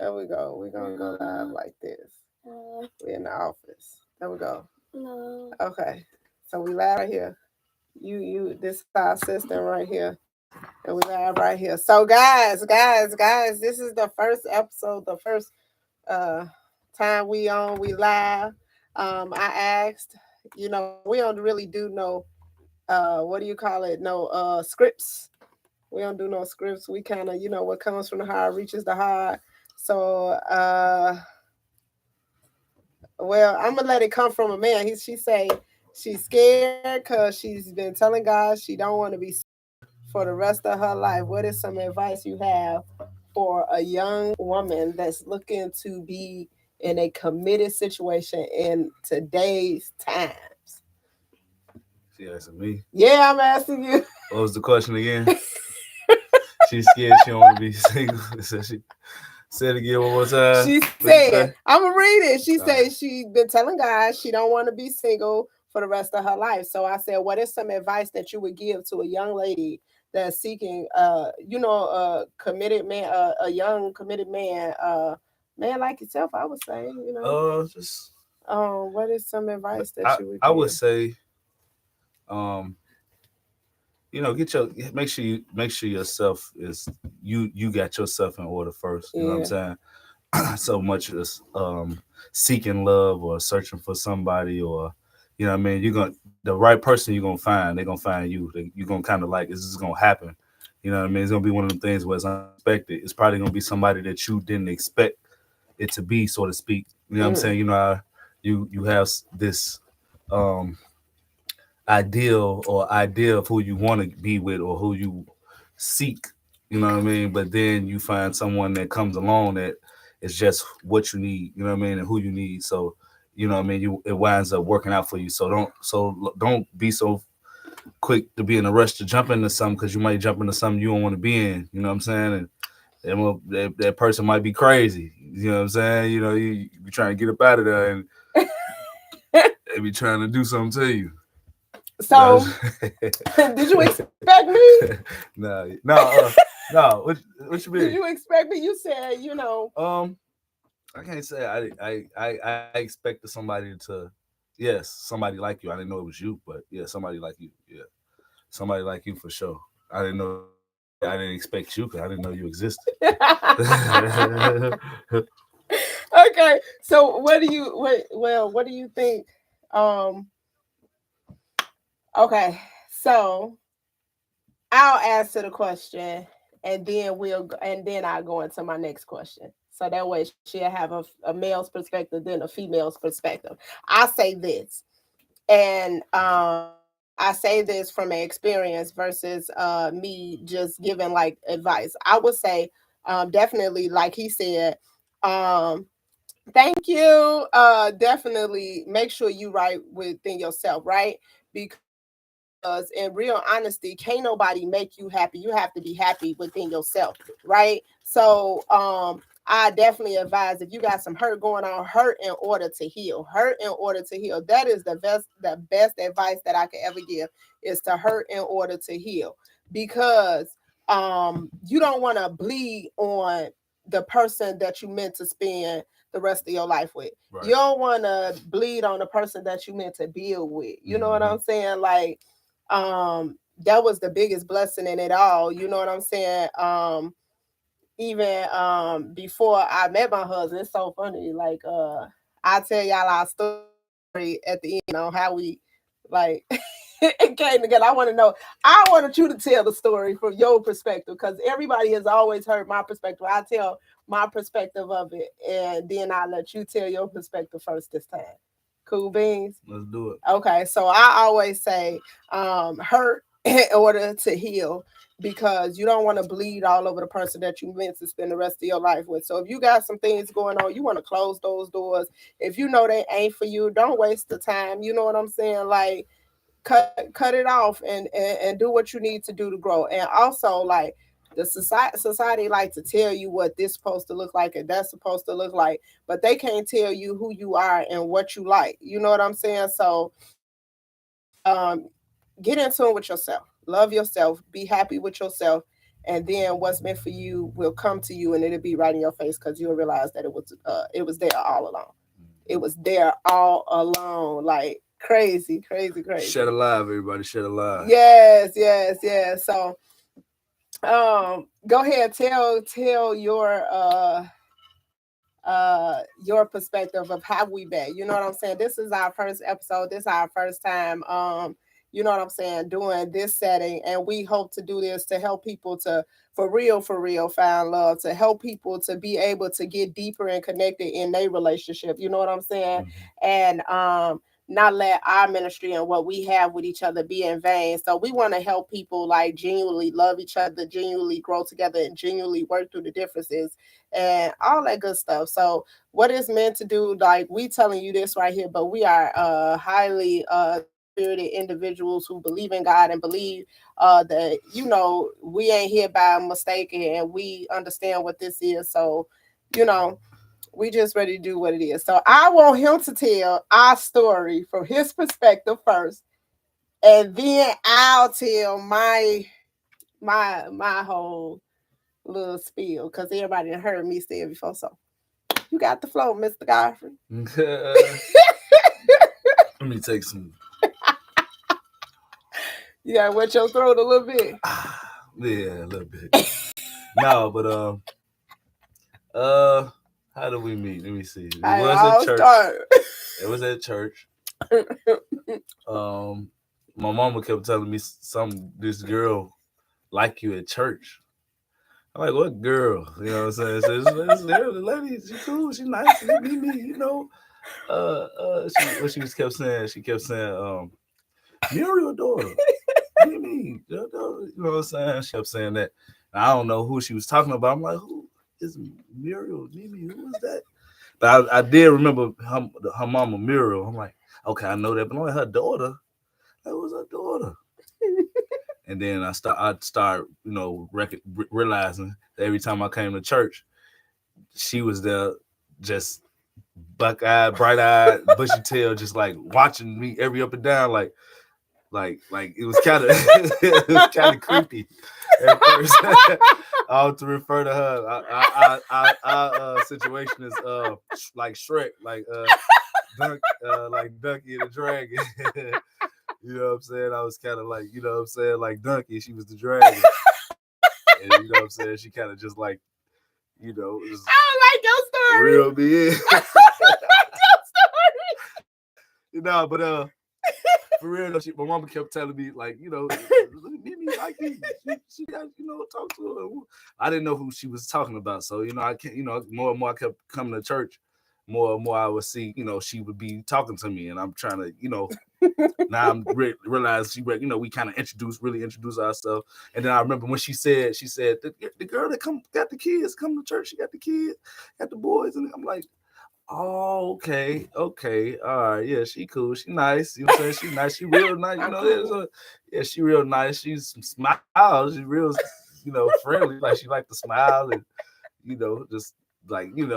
There we go. We're gonna go live like this. We're in the office. There we go. No. Okay. So we live right here. This is our assistant right here. And we live right here. So guys, this is the first episode, the first uh time we live. I asked, we don't really do no what do you call it? No scripts. We don't do no scripts. We kind of, what comes from the heart reaches the heart. So well, I'm gonna let it come from a man. She say she's scared because she's been telling God she don't want to be for the rest of her life. What is some advice you have for a young woman that's looking to be in a committed situation in today's times? She asking me. Yeah, I'm asking you. What was the question again? She's scared she don't want to be single. So she said it again one more time. She said, I'm gonna read it. She said she's been telling God she don't want to be single for the rest of her life. So I said, what is some advice that you would give to a young lady that's seeking a committed man, a young committed man, man like yourself, I would say, just what is some advice that you would give? I would say make sure yourself is you got yourself in order first. You know what I'm saying? So much as seeking love or searching for somebody, or you're gonna the right person you're gonna find, they're gonna find you. You're gonna kind of like, is this gonna happen? You know what I mean? It's gonna be one of them things where it's unexpected. It's probably gonna be somebody that you didn't expect it to be, so to speak. You know what I'm saying? You have this idea of who you want to be with or who you seek, you know what I mean? But then you find someone that comes along that is just what you need, you know what I mean, and who you need. So, you know what I mean, it winds up working out for you. So don't be so quick to be in a rush to jump into something, because you might jump into something you don't want to be in, you know what I'm saying? And that person might be crazy, you know what I'm saying? You be trying to get up out of there, and they be trying to do something to you. So, did you expect me? No. What you mean? Did you expect me? You said, I can't say I expected somebody to, yes, somebody like you. I didn't know it was you, but yeah, somebody like you. Yeah, somebody like you for sure. I didn't expect you because I didn't know you existed. Okay, so what do you think? Okay, so I'll answer the question, and then I'll go into my next question. So that way she'll have a male's perspective, then a female's perspective. I say this, and I say this from an experience versus me just giving like advice. I would say definitely, like he said, thank you. Definitely make sure you right within yourself, right? Because in real honesty, can't nobody make you happy. You have to be happy within yourself, right? So I definitely advise, if you got some hurt going on, hurt in order to heal. Hurt in order to heal. That is the best advice that I could ever give, is to hurt in order to heal. Because you don't want to bleed on the person that you meant to spend the rest of your life with. Right. You don't want to bleed on the person that you meant to build with. You know what I'm saying? Like, that was the biggest blessing in it all. You know what I'm saying? Even before I met my husband, it's so funny. Like, I tell y'all our story at the end on how we like it came together. I wanted you to tell the story from your perspective, because everybody has always heard my perspective. I tell my perspective of it, and then I let you tell your perspective first this time. Cool beans? Let's do it. Okay, so I always say hurt in order to heal, because you don't want to bleed all over the person that you meant to spend the rest of your life with. So if you got some things going on, you want to close those doors. If you know they ain't for you, don't waste the time. You know what I'm saying? Like, cut it off, and do what you need to do to grow. And also, like, the society like to tell you what this supposed to look like and that's supposed to look like, but they can't tell you who you are and what you like. You know what I'm saying? So get in tune with yourself, love yourself, be happy with yourself, and then what's meant for you will come to you, and it'll be right in your face because you'll realize that it was there all along. It was there all along, like crazy, crazy, Shed crazy. alive, everybody. Shed alive. Yes, yes, yes. So go ahead, tell your perspective of how we met. You know what I'm saying? This is our first episode. This is our first time you know what I'm saying, doing this setting, and we hope to do this to help people to for real find love, to help people to be able to get deeper and connected in their relationship. You know what I'm saying? Mhm. And not let our ministry and what we have with each other be in vain. So we want to help people like genuinely love each other, genuinely grow together, and genuinely work through the differences and all that good stuff. So what it's meant to do, like we telling you this right here, but we are highly spirited individuals who believe in God and believe that you know we ain't here by mistake, and we understand what this is. So you know we just ready to do what it is. So I want him to tell our story from his perspective first, and then I'll tell my whole little spiel because everybody done heard me say it before. So you got the flow, Mr. Godfrey. Let me take some. You gotta wet your throat a little bit. Yeah, a little bit. No, but uh, how did we meet? Let me see. It was at I'll church. start. It was at church. Um, my mama kept telling me this girl like you at church. I'm like, what girl? You know what I'm saying? So this lady, she cool, she nice, she meet me, you know. She was kept saying, Muriel daughter, Mimi, you know what I'm saying? She kept saying that. And I don't know who she was talking about. I'm like, who is Muriel, Mimi? Who is that? But I did remember her mama Muriel. I'm like, okay, I know that, but only her daughter. That was her daughter. And then I start realizing that every time I came to church, she was there, just buck-eyed, bright-eyed, bushy-tailed, just like watching me every up and down, like it was kind of it was kind of creepy at first. To refer to her, our situation is like Shrek, like Ducky and the Dragon. You know what I'm saying? I was kind of like, you know what I'm saying, like Ducky, she was the dragon, and you know what I'm saying, she kind of just like, just I don't like your real me in. story. I don't like your story. You know, but for real though, my mama kept telling me like, Mimi like you. She got, talk to her. I didn't know who she was talking about, so I can't, more and more I kept coming to church, more and more I would see, she would be talking to me, and I'm trying to, now I'm realized we kind of really introduced ourselves, and then I remember when she said the girl that got the kids come to church, she got the kids, got the boys, and I'm like, oh, okay, all right, yeah, she cool, she nice, you know what I'm saying, she nice, she real nice, Cool. yeah, she real nice, she's smiles, she real, friendly, like she like to smile and just like give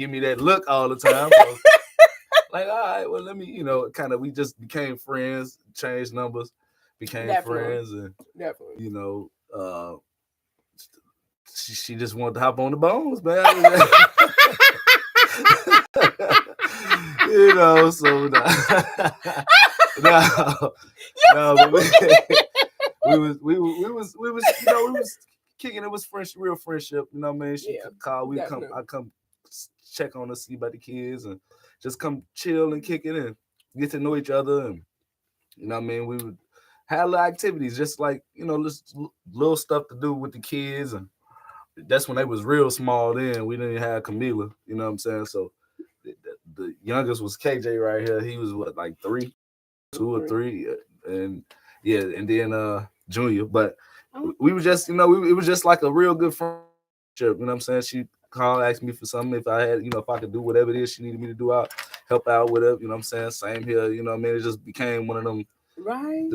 me that look all the time. So, like, all right, well, let me, kind of, we just became friends, changed numbers, became Definitely. friends, and Definitely. you know, she just wanted to hop on the bones, man. So no, no, but we was kicking. It was real friendship. You know what I mean? She Yeah, called. definitely. I come check on her, see about the kids, and just come chill and kick it and get to know each other. And you know what I mean? We would have little activities, just like just little stuff to do with the kids, and that's when they was real small. Then we didn't have Camila. You know what I'm saying? So the youngest was KJ right here. He was what, like 3, 2 or 3, and yeah, and then Junior. But we were just, it was just like a real good friendship. You know what I'm saying? She called, asked me for something, if I had, if I could do whatever it is she needed me to do, out, help out with it. You know what I'm saying? Same here. You know what I mean? It just became one of them, Right.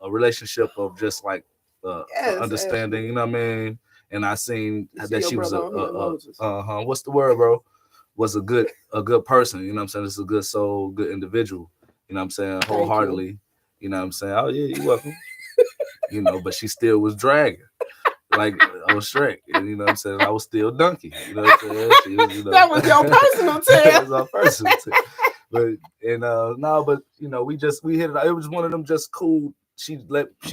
a relationship of just like Yes, understanding. absolutely. You know what I mean? And I seen You see that your she was brother on here, Moses. what's the word, bro? Was a good person. You know what I'm saying? It's a good soul, good individual. You know what I'm saying? Thank you. Wholeheartedly. You know what I'm saying? Oh yeah, you're welcome. But she still was dragging. like on Shrek, and you know what I'm saying. I was still Donkey. You know what I'm saying. She was, That was your personal tale. That was our personal tale. But and no, but you know, we hit it. It was one of them just cool. She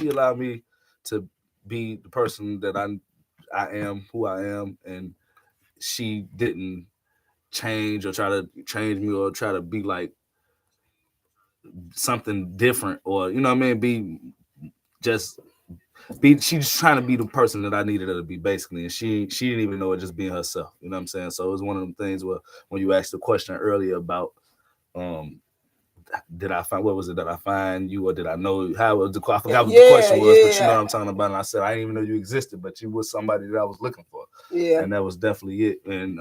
allowed me to be the person that I am, who I am, and she didn't change or try to change me or try to be like something different or you know what I mean. Just she's trying to be the person that I needed her to be basically, and she didn't even know it, just being herself. You know what I'm saying? So it was one of them things where when you asked the question earlier about did I find what was it that I find you or did I know how was the I forgot what the question was, but you know what I'm talking about. And I said I didn't even know you existed, but you was somebody that I was looking for. Yeah. And that was definitely it. And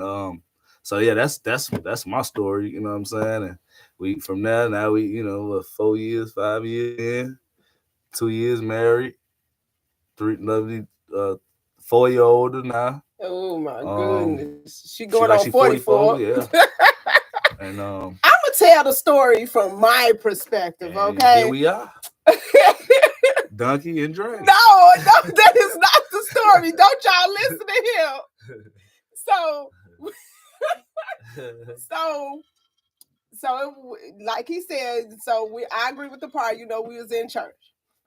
so yeah, that's my story, you know what I'm saying? And we from there now we, you know, 4 years, 5 years in, 2 years married, 3 lovely 4-year older now. Oh my goodness. She She going on 44. Yeah. And I'm gonna tell the story from my perspective, okay? Here we are. Donkey and Dragon. No, that is not the story. Don't y'all listen to him. So like he said, I agree with the part, you know, we was in church.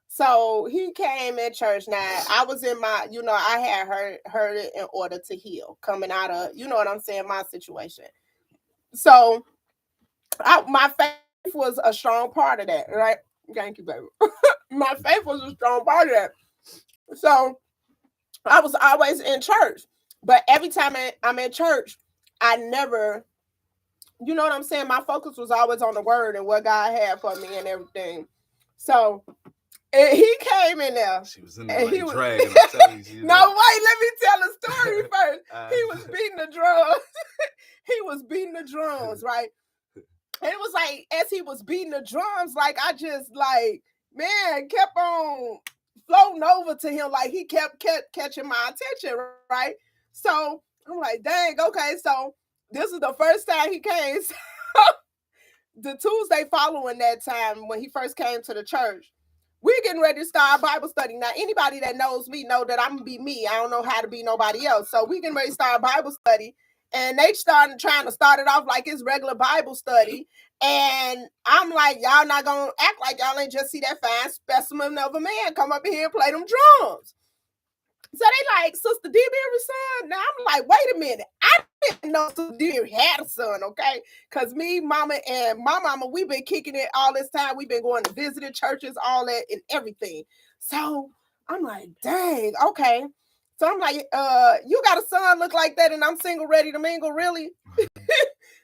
So he came in church. Now I was in my, you know, I had heard it in order to heal, coming out of, you know what I'm saying, my situation. So my faith was a strong part of that, right? Thank you, baby. My faith was a strong part of that. So I was always in church, but every time I'm in church, I never, you know what I'm saying? My focus was always on the word and what God had for me and everything. So he came in there. She was in there like dragging. No, wait, let me tell a story first. He was beating the drums. He was beating the drums, right? And it was like, as he was beating the drums, like, I just, like, man, kept on floating over to him. Like, he kept catching my attention, right? So I'm like, dang, okay. So this is the first time he came. So the Tuesday following that time, when he first came to the church, we're getting ready to start Bible study. Now, anybody that knows me know that I'm going to be me. I don't know how to be nobody else. So we getting ready to start Bible study. And they trying to start it off like it's regular Bible study. And I'm like, y'all not going to act like y'all ain't just see that fine specimen of a man come up in here and play them drums. So they like, Sister DeBerry's son? Now I'm like, wait a minute. I didn't know Sister DeBerry had a son, okay? Because me, mama, and my mama, we've been kicking it all this time. We've been going to visiting churches, all that and everything. So I'm like, dang, okay. So I'm like, you got a son look like that and I'm single, ready to mingle, really?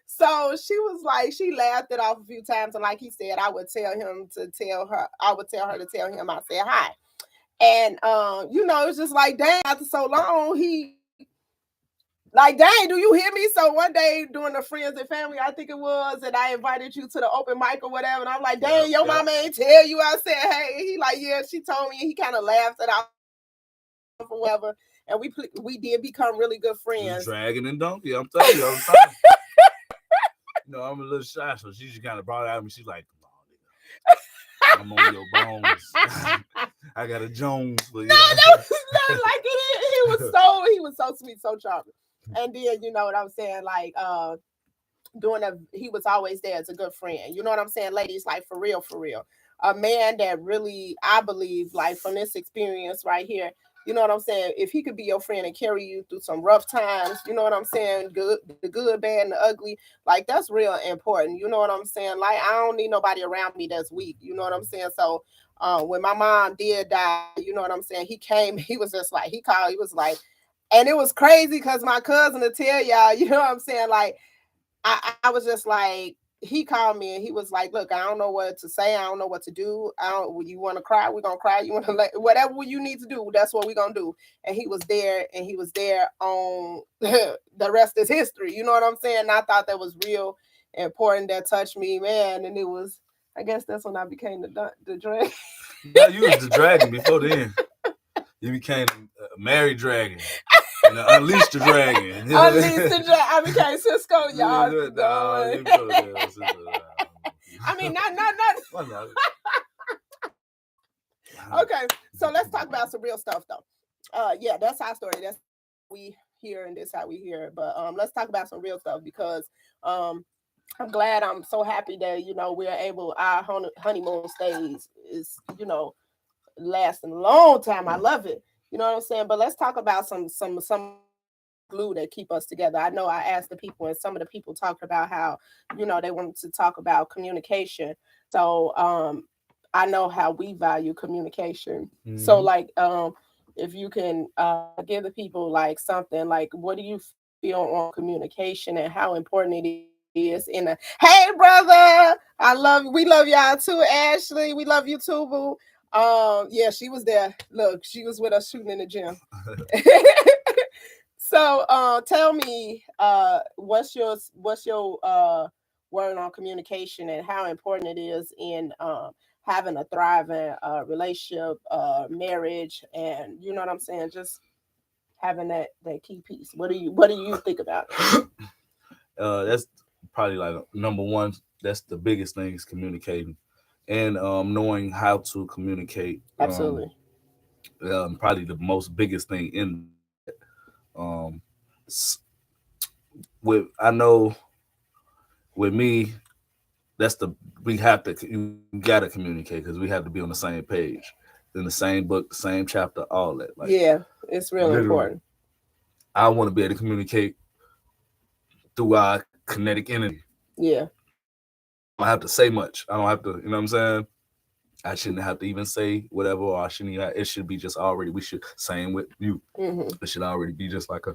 So she was like, she laughed it off a few times. And like he said, I would tell her to tell him I said hi. And, you know, it's just like, dang, after so long, he, like, dang, do you hear me? So one day doing the friends and family, I think it was, and I invited you to the open mic or whatever. And I'm like, dang, your mama ain't tell you. I said, hey, he like, yeah, she told me. And he kind of laughed it off or whatever. And we did become really good friends. Dragon and Donkey, I'm telling you all the time. You know, I'm a little shy, so she just kind of brought it out of me. She's like, come on, I'm on your bones. I got a Jones for you. No, that was not like it. He was so sweet, so charming. And then, you know what I'm saying, like, he was always there as a good friend. You know what I'm saying, ladies? Like, for real. A man that really, I believe, like, from this experience right here, you know what I'm saying? If he could be your friend and carry you through some rough times, you know what I'm saying? The good, bad, and the ugly. Like, that's real important. You know what I'm saying? Like, I don't need nobody around me that's weak. You know what I'm saying? So when my mom did die, you know what I'm saying? He came, he was just like, he called, he was like, and it was crazy because my cousin to tell y'all, you know what I'm saying? Like, I was just like, he called me and he was like, look, I don't know what to say. I don't know what to do. You want to cry? We're going to cry. You want to whatever you need to do, that's what we're going to do. And he was there on the rest is history. You know what I'm saying? And I thought that was real important. That touched me, man. And it was, I guess that's when I became the dragon. Yeah, you was the dragon before then. You became a married dragon. And unleashed the dragon. Unleashed the dragon. I became Cisco, y'all. I mean, not. Okay, so let's talk about some real stuff, though. Yeah, that's our story. That's we hear, and this how we hear it. But let's talk about some real stuff, because um I'm glad, I'm so happy that, we're able, our honeymoon stays is, lasting a long time. I love it. You know what I'm saying? But let's talk about some glue that keep us together. I know I asked the people, and some of the people talked about how, they wanted to talk about communication. So I know how we value communication. So Hmm. like, if you can give the people like something, like, what do you feel on communication and how important it is in a, hey brother, we love y'all too, Ashley. We love you too, boo. Yeah, she was there. Look, she was with us shooting in the gym. So tell me, what's your word on communication and how important it is in having a thriving relationship, marriage, and you know what I'm saying, just having that key piece. What do you think about it? That's probably like number one. That's the biggest thing is communicating, and knowing how to communicate. Absolutely. Probably the most biggest thing in that. Um, s- with I know with me, that's the we have to you gotta communicate because we have to be on the same page, in the same book, the same chapter, all that. Like Yeah, it's real literally, important. I want to be able to communicate through our kinetic energy. Yeah. I don't have to say much. I don't have to, you know what I'm saying? I shouldn't have to even say whatever, or I shouldn't even, it should be just already, we should, same with you. Hmm. It should already be just like a,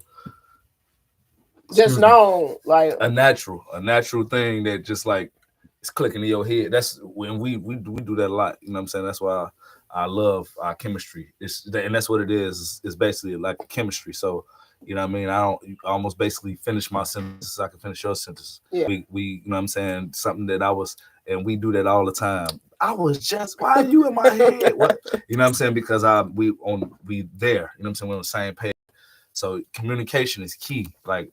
Just excuse me, know, like, a natural thing that just like it's clicking in your head. That's when we do that a lot. You know what I'm saying? That's why I love our chemistry. And that's what it is. It's basically like a chemistry. So you know what I mean? I don't I almost basically finish my sentences so I can finish your sentence. yeah. We you know what I'm saying? Something that I was and we do that all the time. I was just why are you in my head? What you know what I'm saying? Because we there, you know what I'm saying? We're on the same page. So communication is key. Like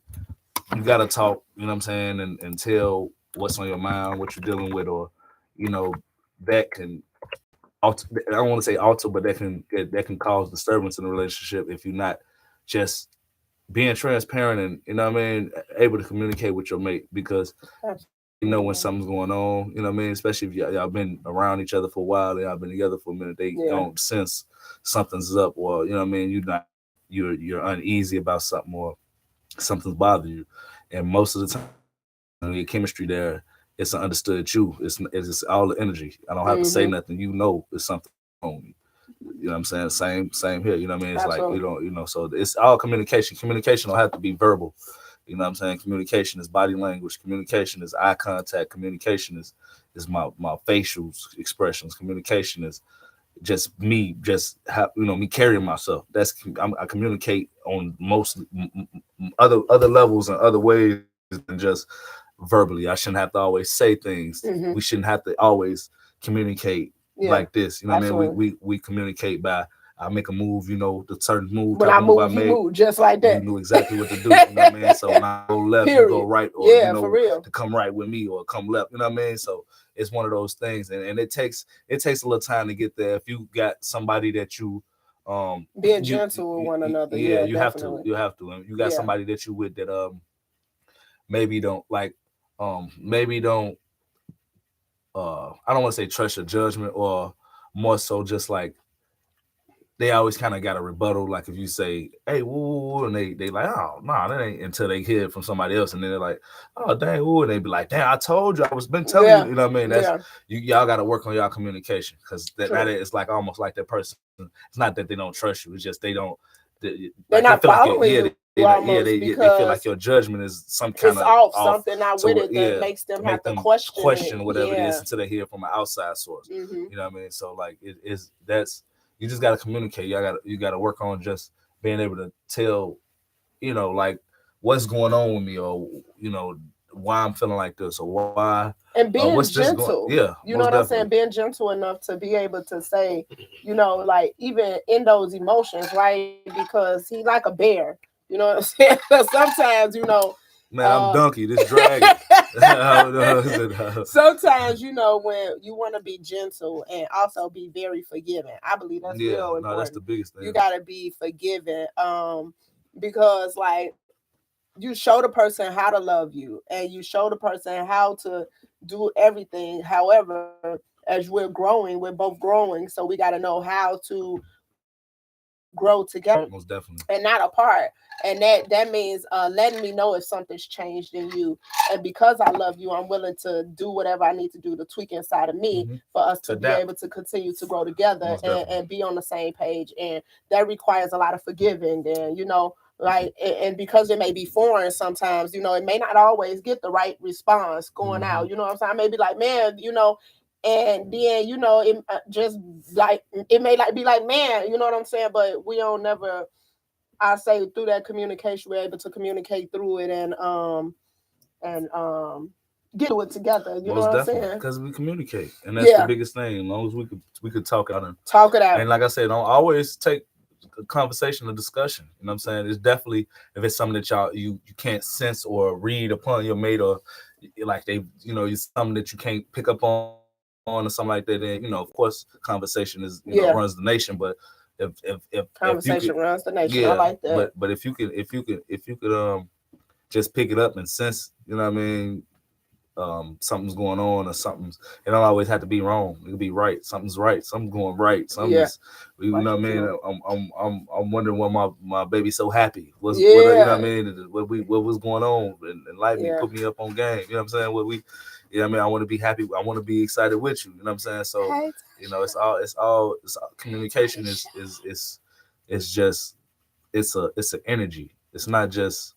you gotta talk, you know what I'm saying, and tell what's on your mind, what you're dealing with, or you know, that can alter, I don't want to say alter, but that can cause disturbance in the relationship if you're not just being transparent and you know what I mean, able to communicate with your mate because you know when Absolutely. something's going on, you know what I mean, especially if y'all been around each other for a while, y'all been together for a minute, they Yeah. don't sense something's up or you know what I mean, you're uneasy about something or something's bothering you. And most of the time your chemistry there, it's an understood you. It's all the energy. I don't have to say Hmm. nothing. You know it's something on me. You know what I'm saying? Same here. You know what I mean? It's like we Absolutely. don't, so it's all communication. Communication don't have to be verbal. You know what I'm saying? Communication is body language. Communication is eye contact. Communication is my facial expressions. Communication is just me, just have me carrying myself. I communicate on most other levels and other ways than just verbally. I shouldn't have to always say things. Hmm. We shouldn't have to always communicate Yeah. like this. You know what I mean? We Absolutely. we we communicate by I make a move, the certain move, When type I of move I move, you make. move just like You that. knew exactly what to do. You know what I mean? So when I go left, you go Period. right, or Yeah, for real. to come right with me or come left. You know what I mean? So it's one of those things, and it takes a little time to get there. If you got somebody that Being you, gentle with one another. yeah, Yeah, you definitely. have to, and you got Yeah. somebody that you with that maybe don't like maybe don't I don't want to say trust your judgment or more so just like they always kind of got a rebuttal. Like if you say, "Hey, woo," woo, woo," and they like, "Oh, no, nah, that ain't," until they hear it from somebody else, and then they're like, "Oh, dang, woo," and they be like, "Damn, I told you, I was been telling you." Yeah. You know what I mean? That's Yeah. y'all got to work on y'all communication because that True. it's like almost like that person. It's not that they don't trust you. It's just they don't. They're Like they not feel like following you almost they feel like because your judgment is some kind it's of off, off something not with to it that yeah makes to them have make to them question it. question whatever it is Yeah. until they hear from an outside source. Hmm. You know what I mean? So like it is that's you just got to communicate. You got to work on just being able to tell like what's going on with me or why I'm feeling like this or why And what's being this going gentle, yeah you know most what I'm definitely saying? Being gentle enough to be able to say, like even in those emotions, right? Because he like a bear, you know what I'm saying? 'Cause sometimes, Man, I'm donkey. This dragon. Sometimes, when you want to be gentle and also be very forgiving, I believe that's Yeah, real no, that's the important. biggest You thing. got to be forgiving, because like you show the person how to love you, and you show the person how to do everything. However, as we're growing, we're both growing, so we got to know how to grow together Most definitely. and not apart. And that means letting me know if something's changed in you. And because I love you, I'm willing to do whatever I need to do to tweak inside of me Mm-hmm. for us To to be adapt. able to continue to grow together, Most definitely. and be on the same page. And that requires a lot of forgiving. And like, and because it may be foreign sometimes, it may not always get the right response going Mm-hmm. out. You know what I'm saying? I may be like, man, and then it just like it may like be like, man, you know what I'm saying, but we don't never. I say through that communication, we're able to communicate through it, and get to it together. You know Most what I'm definitely, saying? because we communicate, and that's the Yeah, biggest thing. As long as we could talk it out, talk it out. and like I said, don't always take a conversation or discussion. You know what I'm saying? It's definitely, if it's something that you can't sense or read upon your mate, or like they, it's something that you can't pick up on or something like that. Then of course, conversation is runs Yeah, the nation. But if you could, conversation runs the nation. I yeah. like that. But if you could just pick it up and sense, what I mean, something's going on, or something's, it don't always have to be wrong. It could be right. Something's right. Something's going right. Something Yeah, is, you like know what I it mean. too. I'm wondering why my baby's so happy. What you know Yeah, what I mean. What was going on, and light me, yeah. put me up on game. You know what I'm saying. What we, I mean, I want to be happy. I want to be excited with you. You know what I'm saying. So, Hey, it's all communication Tasha. is just, it's an energy. It's not just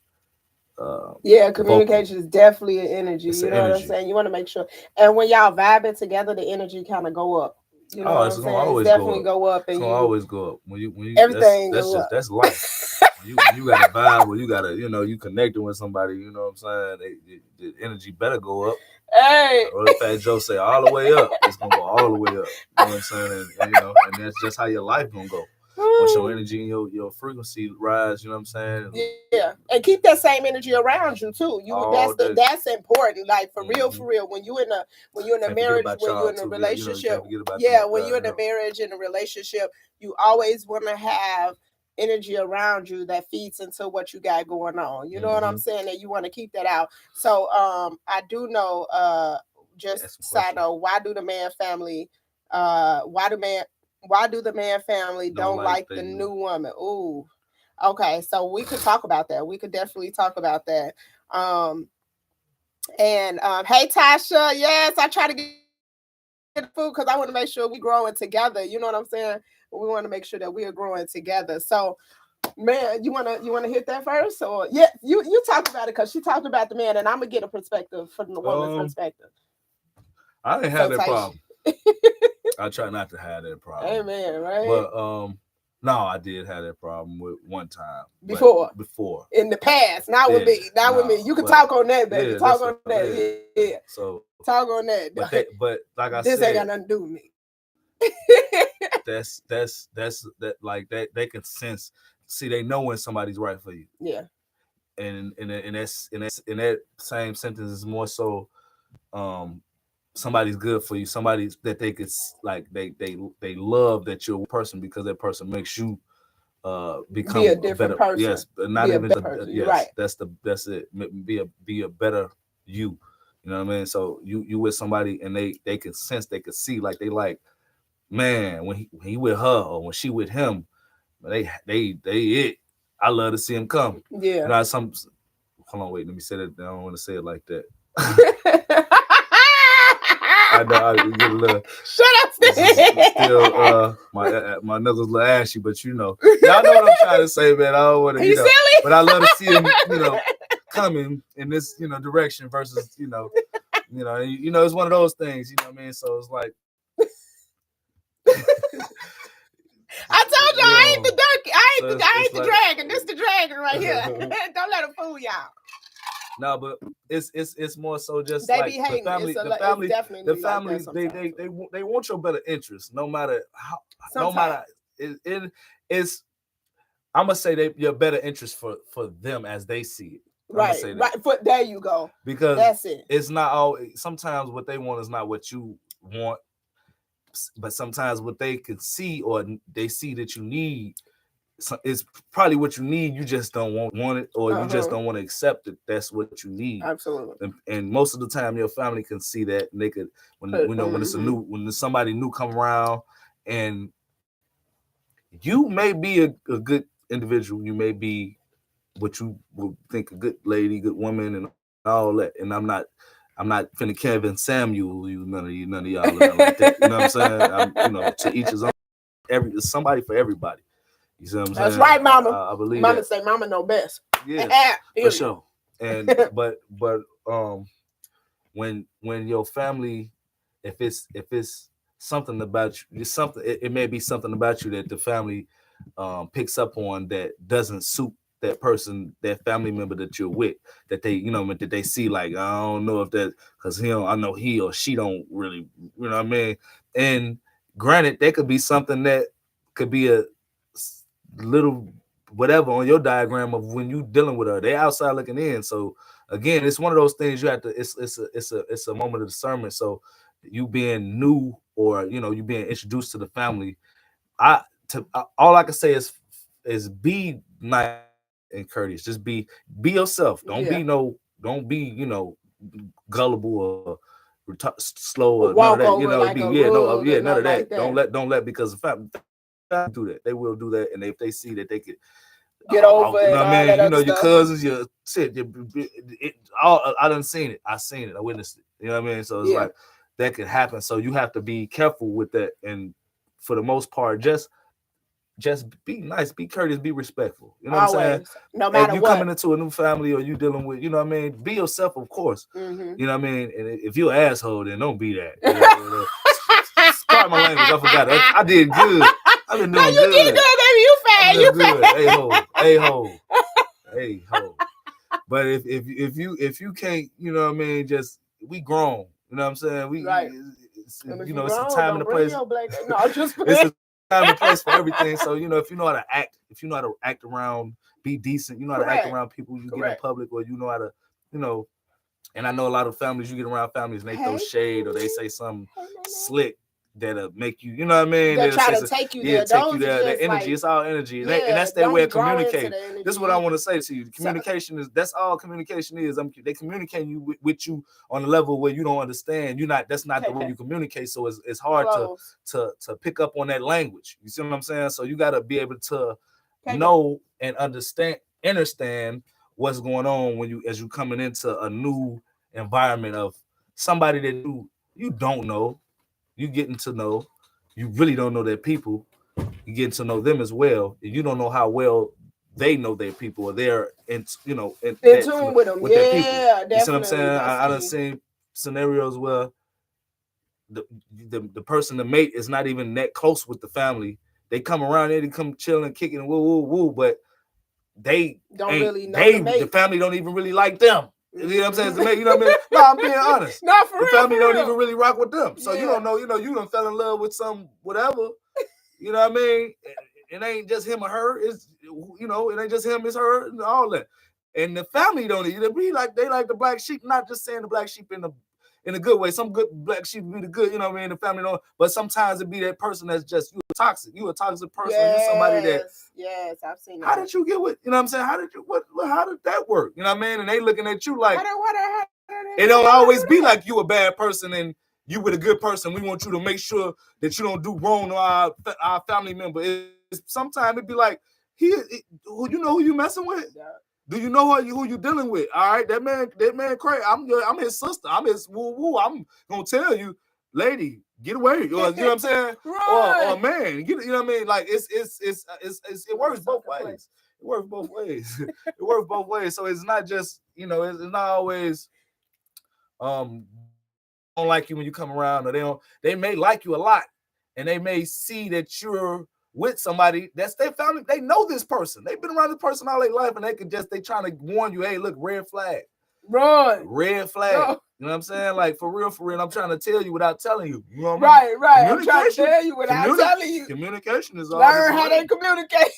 Yeah, vocal. communication is definitely an energy. It's You an know what I'm energy. saying? You want to make sure, and when y'all vibing together, the energy kind of go up. You know Oh, what it's I'm gonna saying? It's always go definitely up. go up, It's and gonna always go up. When you everything go up. that's life. When you got a vibe, when you got a, you connecting with somebody, you know what I'm saying? The energy better go up. Hey, Or if Fat Joe say all the way up, it's gonna go all the way up. You know what I'm saying? And that's just how your life gonna go. Once your energy and your frequency rise, you know what I'm saying? yeah, and keep that same energy around you too. All day. That's important. Like Mm-hmm. for real. When you're in a Can't forget marriage, about when you're y'all in a too. You relationship, can't forget about them yeah, up when there. you're in a marriage and a relationship, you always want to have energy around you that feeds into what you got going on. You know what I'm Mm-hmm. saying? And you want to keep that out. So I do know just Ask some side questions. note, why do the man family Don't don't like like they the new. new woman? Ooh. Okay, so we could talk about that. We could definitely talk about that. Um, and hey Tasha, yes, I try to get the food because I want to make sure we growing together. You know what I'm saying? We want to make sure that we are growing together. So, man, you wanna hit that first, or yeah, you talk about it because she talked about the man, and I'm gonna get a perspective from the woman's Um, perspective. I didn't So have that Tasha, problem. I try not to have that problem. amen, right? But no, I did have that problem with one time, but Before before. in the past, not with Yeah, me, not with me. no, You can but talk on that, baby. yeah, Talk that's on that. yeah. Yeah, So, talk on that. but like I This ain't got said, nothing to do with me. that like that they can sense. See, they know when somebody's right for you, Yeah, and in that same sentence is more so, um somebody's good for you, somebody that they could like they love that you're a person, because that person makes you be a become a different better, person. yes, but not Be a even better person. You're right. yes, that's it. Be a better you. You know what I mean? So you with somebody, and they can sense, they can see, like they like, man, when he with her, or when she with him, they it. I love to see him come. Yeah. Some, hold on, wait, let me say that. I don't want to say it like that. I know I get a little. Shut up, This is still my knuckles a little ashy, but y'all know what I'm trying to say, man. I don't want to, Are you silly? but I love to see him, coming in this, direction versus, it's one of those things, you know what I mean? So it's like, I told you I ain't the donkey. so I it's ain't the like, dragon. This the dragon right here. Don't let him fool y'all. no, but it's more so just They like be hating. It's the definitely like that family, sometimes. they want your better interest, no matter how, no Sometimes. matter it's I'm gonna say they your better interest for them as they see it. I'm gonna Right, say that. right. There you go. Because that's it. It's not all. Sometimes what they want is not what you want, but sometimes what they could see or they see that you need is probably what you need. You just don't want it, or you just don't want to accept it. That's what you need. Absolutely. And most of the time, your family can see that, and they could when it's when somebody new come around, and you may be a good individual. You may be what you would think a good lady, good woman, and all that. And I'm not finna Kevin Samuel, none of y'all are nothing like that. You know what I'm saying? To each his own. Somebody for everybody. You see what I'm saying? That's right, Mama. I believe Mama that. say, Mama know best. Yeah, for sure. And but when your family, if it's something about you, it may be something about you that the family picks up on that doesn't suit that person, that family member that you're with, that they that they see, like, I don't know if that, because I know he or she don't really, you know what I mean. And granted, there could be something that could be a little whatever on your diagram of when you dealing with her. They outside looking in. So again, it's one of those things you have to. It's a moment of discernment. So you being new, or you being introduced to the family, all I can say is be nice and courteous. Just be yourself. Don't be gullible or slow or none of that. None of that. Don't let because the family do that. They will do that, and if they see that they could get over it, you know what I mean? Your stuff. Cousins, your shit, I done seen it. I seen it. I witnessed it. You know what I mean? So it's like that could happen. So you have to be careful with that, and for the most part, just be nice, be courteous, be respectful. You know what I'm saying? No matter if you what. Coming into a new family, or you dealing with, you know what I mean? Be yourself, of course. Mm-hmm. You know what I mean? And if you're an asshole, then don't be that. Pardon my language. I forgot. I did good. I've been doing good. You did good, baby. You fat. You good. Hey ho. But if you can't, you know what I mean, just we grown. You know what I'm saying? We right. It's a time and a place. No, just it's a time and place for everything. So if you know how to act, around, be decent. You know how to act around people. You get in public, or you know how to, And I know a lot of families. You get around families and they throw shade, or they say something slick that'll make you, you know what I mean? They'll try to take you there. Take you there. That energy, it's all energy. And that's their way of communicating. This is what I want to say to you. Communication that's all communication is. They communicating you with you on a level where you don't understand. That's not the way you communicate. So it's hard to pick up on that language. You see what I'm saying? So you got to be able to know and understand what's going on as you coming into a new environment of somebody that you don't know. You getting to know, you really don't know their people. You getting to know them as well. And you don't know how well they know their people, or they're in tune with them. Their people. Definitely. You see what I'm saying? I done seen scenarios where the person, the mate, is not even that close with the family. They come around there, they come chilling, kicking, woo, woo, woo, but they don't really know the family don't even really like them. You know what I'm saying? You know what I mean? No, I'm being honest. No, for the real. family don't even really rock with them. So you don't know, you done fell in love with some whatever. You know what I mean? It ain't just him or her. It's it ain't just him, it's her, and all that. And the family don't even be like, they like the black sheep, not just saying the black sheep in a good way. Some good black sheep be the good, you know what I mean? The family don't, but sometimes it be that person that's just you a toxic person. You're somebody that I've seen that. How did you get with, you know what I'm saying? How did that work? You know what I mean? And they looking at you like it don't always be like you a bad person and you with a good person. We want you to make sure that you don't do wrong to our family member. Sometimes it be like, you know who you messing with? Yeah. Do you know who you dealing with? All right, that man crazy. I'm his sister. I'm his woo woo. I'm gonna tell you, lady, get away. Or, you know what I'm saying? Right. Or man, you know what I mean? Like it works both ways. It works both ways. It works both ways. So it's not just, it's not always don't like you when you come around, or they may like you a lot, and they may see that you're with somebody that's their family. They know this person. They've been around this person all their life, and they trying to warn you, hey, look, red flag. Run. Red flag. No. You know what I'm saying? Like, for real, I'm trying to tell you without telling you. You know what I mean? Right. I'm trying to tell you without telling you. Communication is all. Learn how they communicate.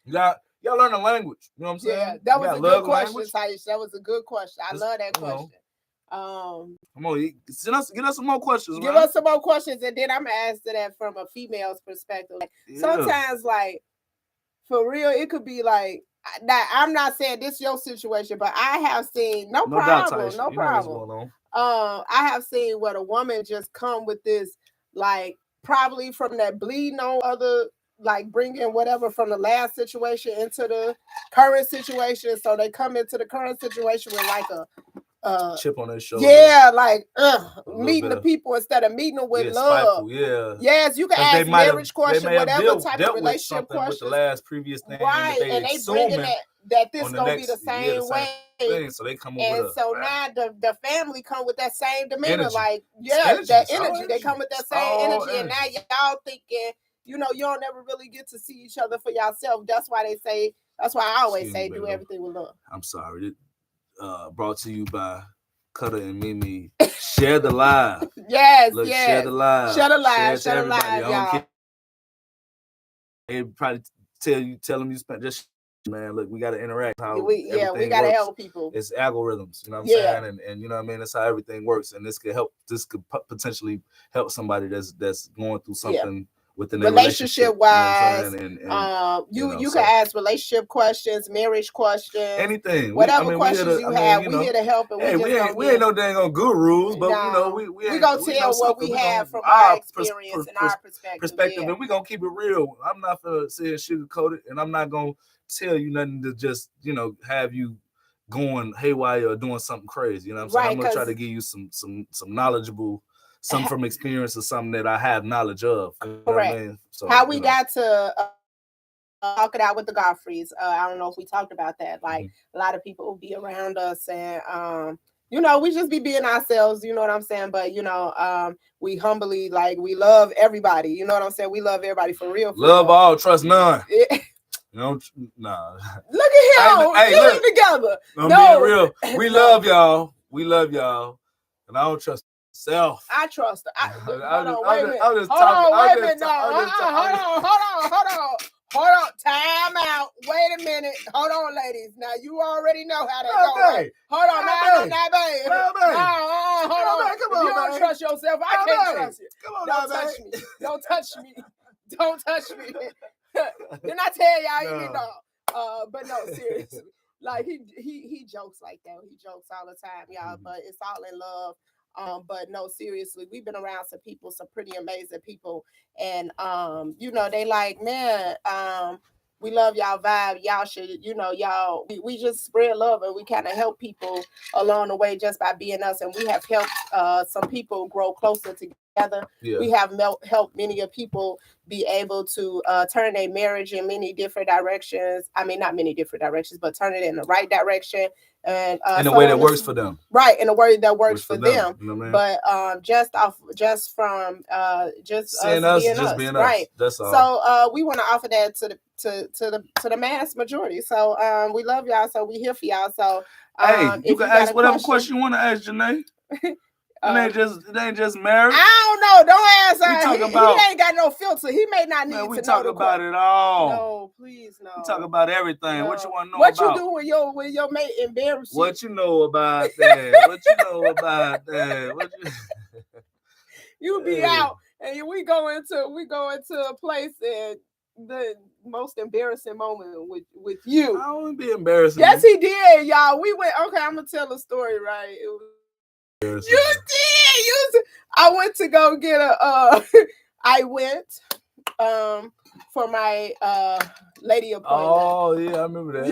You got gotta learn the language. You know what I'm saying? Yeah, that You was gotta a good love the question, language. Taish. That was a good question. I Just, love that you know, question. come on, get us some more questions, Give man. us some more questions, and then I'm gonna answer that from a female's perspective. Like, Yeah. sometimes, like, for real, it could be like that. I'm not saying this your situation, but I have seen no doubt, problem, Taisha. no You know what's problem. going on. I have seen where a woman just come with this, like, probably from that bleeding on other, like, bringing whatever from the last situation into the current situation. So they come into the current situation with like a chip on their shoulder. Yeah, like meeting the people instead of meeting them with love. Spiteful, yeah. Yes, you can ask marriage questions, whatever type of relationship questions. With the last previous thing, right? And they bringing that this gonna be the same way. Thing, so they come over. And so now the family come with that same demeanor, energy. Like energy. that energy. They come with that same energy, and now y'all thinking, you don't never really get to see each other for yourself. That's why they say. That's why I always say, do everything with love. I'm sorry. Brought to you by Cutter and Mimi. Share the live. Yes, Look, yes. Share the live. Share the live. Share the live, y'all. They probably tell them you spent just. Man, look, we got to interact. We got to help people. It's algorithms, you know what I'm saying? And you know what I mean? That's how everything works. And this could potentially help somebody that's going through something within their relationship wise. You know you can ask relationship questions, marriage questions, anything. Whatever questions you have, we here to help. And we ain't no dang on gurus, but we gonna tell what we have from our experience and our perspective. And we gonna keep it real. I'm not gonna say sugarcoat it, and I'm not gonna tell you nothing to just have you going haywire or doing something crazy. You know what I'm saying? I'm gonna try to give you some knowledgeable, something from experience or something that I have knowledge of. You know what I mean? So how we got to talk it out with the Godfreys. I don't know if we talked about that. Like a lot of people will be around us, and we just be being ourselves. You know what I'm saying? But we humbly, like, we love everybody. You know what I'm saying? We love everybody for real. Love all, trust none. Nah. Look at him. Hey, look together. I'm being real. We love y'all. We love y'all. And I don't trust myself. I trust her. Hold on, wait a minute. Hold on. Time out. Wait a minute. Hold on, ladies. Now you already know how that goes. Right? Hold on, now, baby. Hold on. Come on, you don't trust yourself. I can't trust you. Come on, don't touch me. Don't touch me. Don't touch me. Didn't I tell y'all? You know. But no, seriously. Like he jokes like that. He jokes all the time, y'all. But it's all in love. But no, seriously, we've been around some pretty amazing people, and they like, man, we love y'all vibe. Y'all should, we just spread love, and we kind of help people along the way just by being us, and we have helped some people grow closer together. Yeah. We have helped many of people be able to turn their marriage in many different directions. I mean, not many different directions, but turn it in the right direction. And in a way that works for them. Right, in a way that works for them. You know what I mean? But just from seeing us being us. Right. That's all. So we want to offer that to the mass majority. So we love y'all. So we here for y'all. So hey, you can ask whatever question you want to ask, Janae. It ain't just marriage. I don't know. Don't ask her. He ain't got no filter. He may not need to know. We talk about it all. No, please, no. We talk about everything. No. What you want to know what about? What you do when your mate embarrass you? What you know about that? What you know about that? You be out and we go into a place and the most embarrassing moment with you. I don't be embarrassing. Yes, he did, y'all. We went. Okay, I'm gonna tell a story. Right. You did. I went to go get I went for my lady appointment. Oh yeah, I remember that.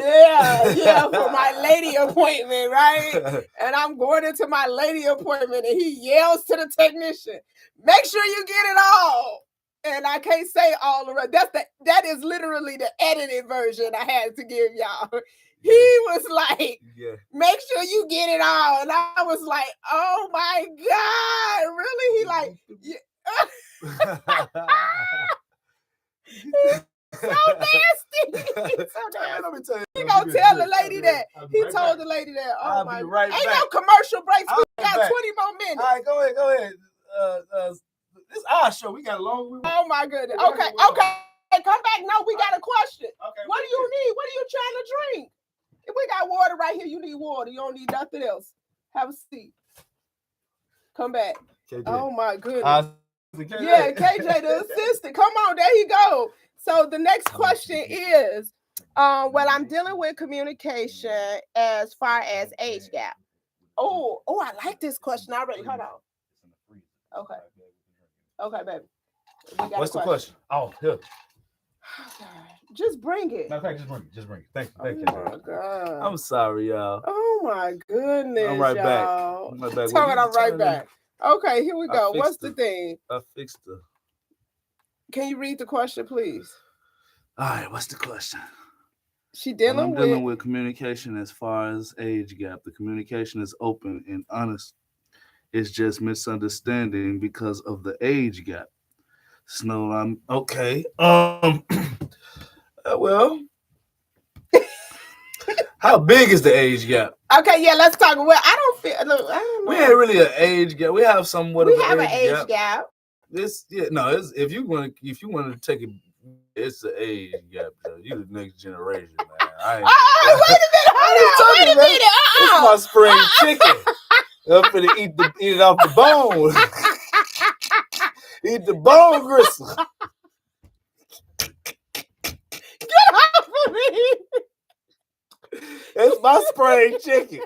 Yeah, for my lady appointment, right? And I'm going into my lady appointment, and he yells to the technician, "Make sure you get it all." And I can't say all the rest. That is literally the edited version I had to give y'all. He was like, "Make sure you get it all," and I was like, "Oh my God, really?" He like, so nasty. Let me tell you. He gonna tell the lady that. He told the lady that. Oh my! Ain't no commercial breaks. We got 20 more minutes. All right, go ahead. This is our show. We got a long. Oh my goodness. Okay. Hey, come back. No, we got a question. Okay, what do you need? What are you trying to drink? If we got water right here, you need water. You don't need nothing else. Have a seat. Come back. KJ. Oh my goodness. KJ. Yeah, KJ the assistant. Come on, there you go. So the next question is, well, I'm dealing with communication as far as age gap. Oh, I like this question already. Hold on. Okay. Okay, baby. What's the question? Oh, here. Just bring it. No, just bring it. Just bring it. Thank you. Oh my God. I'm sorry, y'all. Oh my goodness. I'm right back. I'm right back. I'm right back. Okay, here we go. What's the thing? I fixed it. Can you read the question, please? All right, what's the question? I'm dealing with communication as far as age gap. The communication is open and honest. It's just misunderstanding because of the age gap. So I'm okay. Well, how big is the age gap? Okay, yeah, let's talk. Well, I don't know. We ain't really an age gap. We have somewhat of an age gap. If you want to take it, it's an age gap. Though. You the next generation, man. Wait a minute, hold on. Wait a minute. It's my spring chicken. I'm finna eat it off the bone. Eat the bone gristle. Get off of me. It's my spring chicken.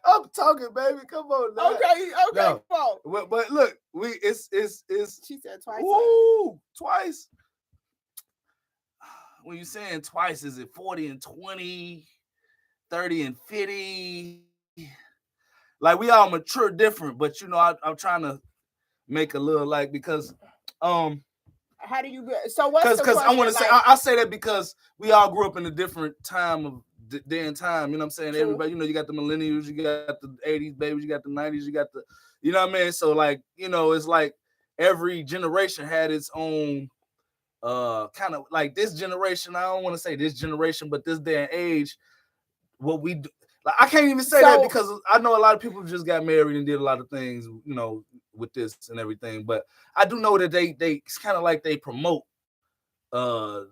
I'm talking, baby. Come on now. Okay, no. Come on. But look, it's she said twice. Ooh, twice. When you're saying twice, is it 40 and 20, 30 and 50? Like we all mature different, but I'm trying to make a little because how do you so what's the because I want to say I say that because we all grew up in a different time of day and time, you know what I'm saying? True. Everybody, you got the millennials, you got the 80s babies, you got the 90s, you got the, you know what I mean? So it's like every generation had its own kind of like this generation. I don't want to say this generation, but this day and age, what we do. Like I can't even say that because I know a lot of people just got married and did a lot of things, with this and everything. But I do know that they it's kind of like they promote marriages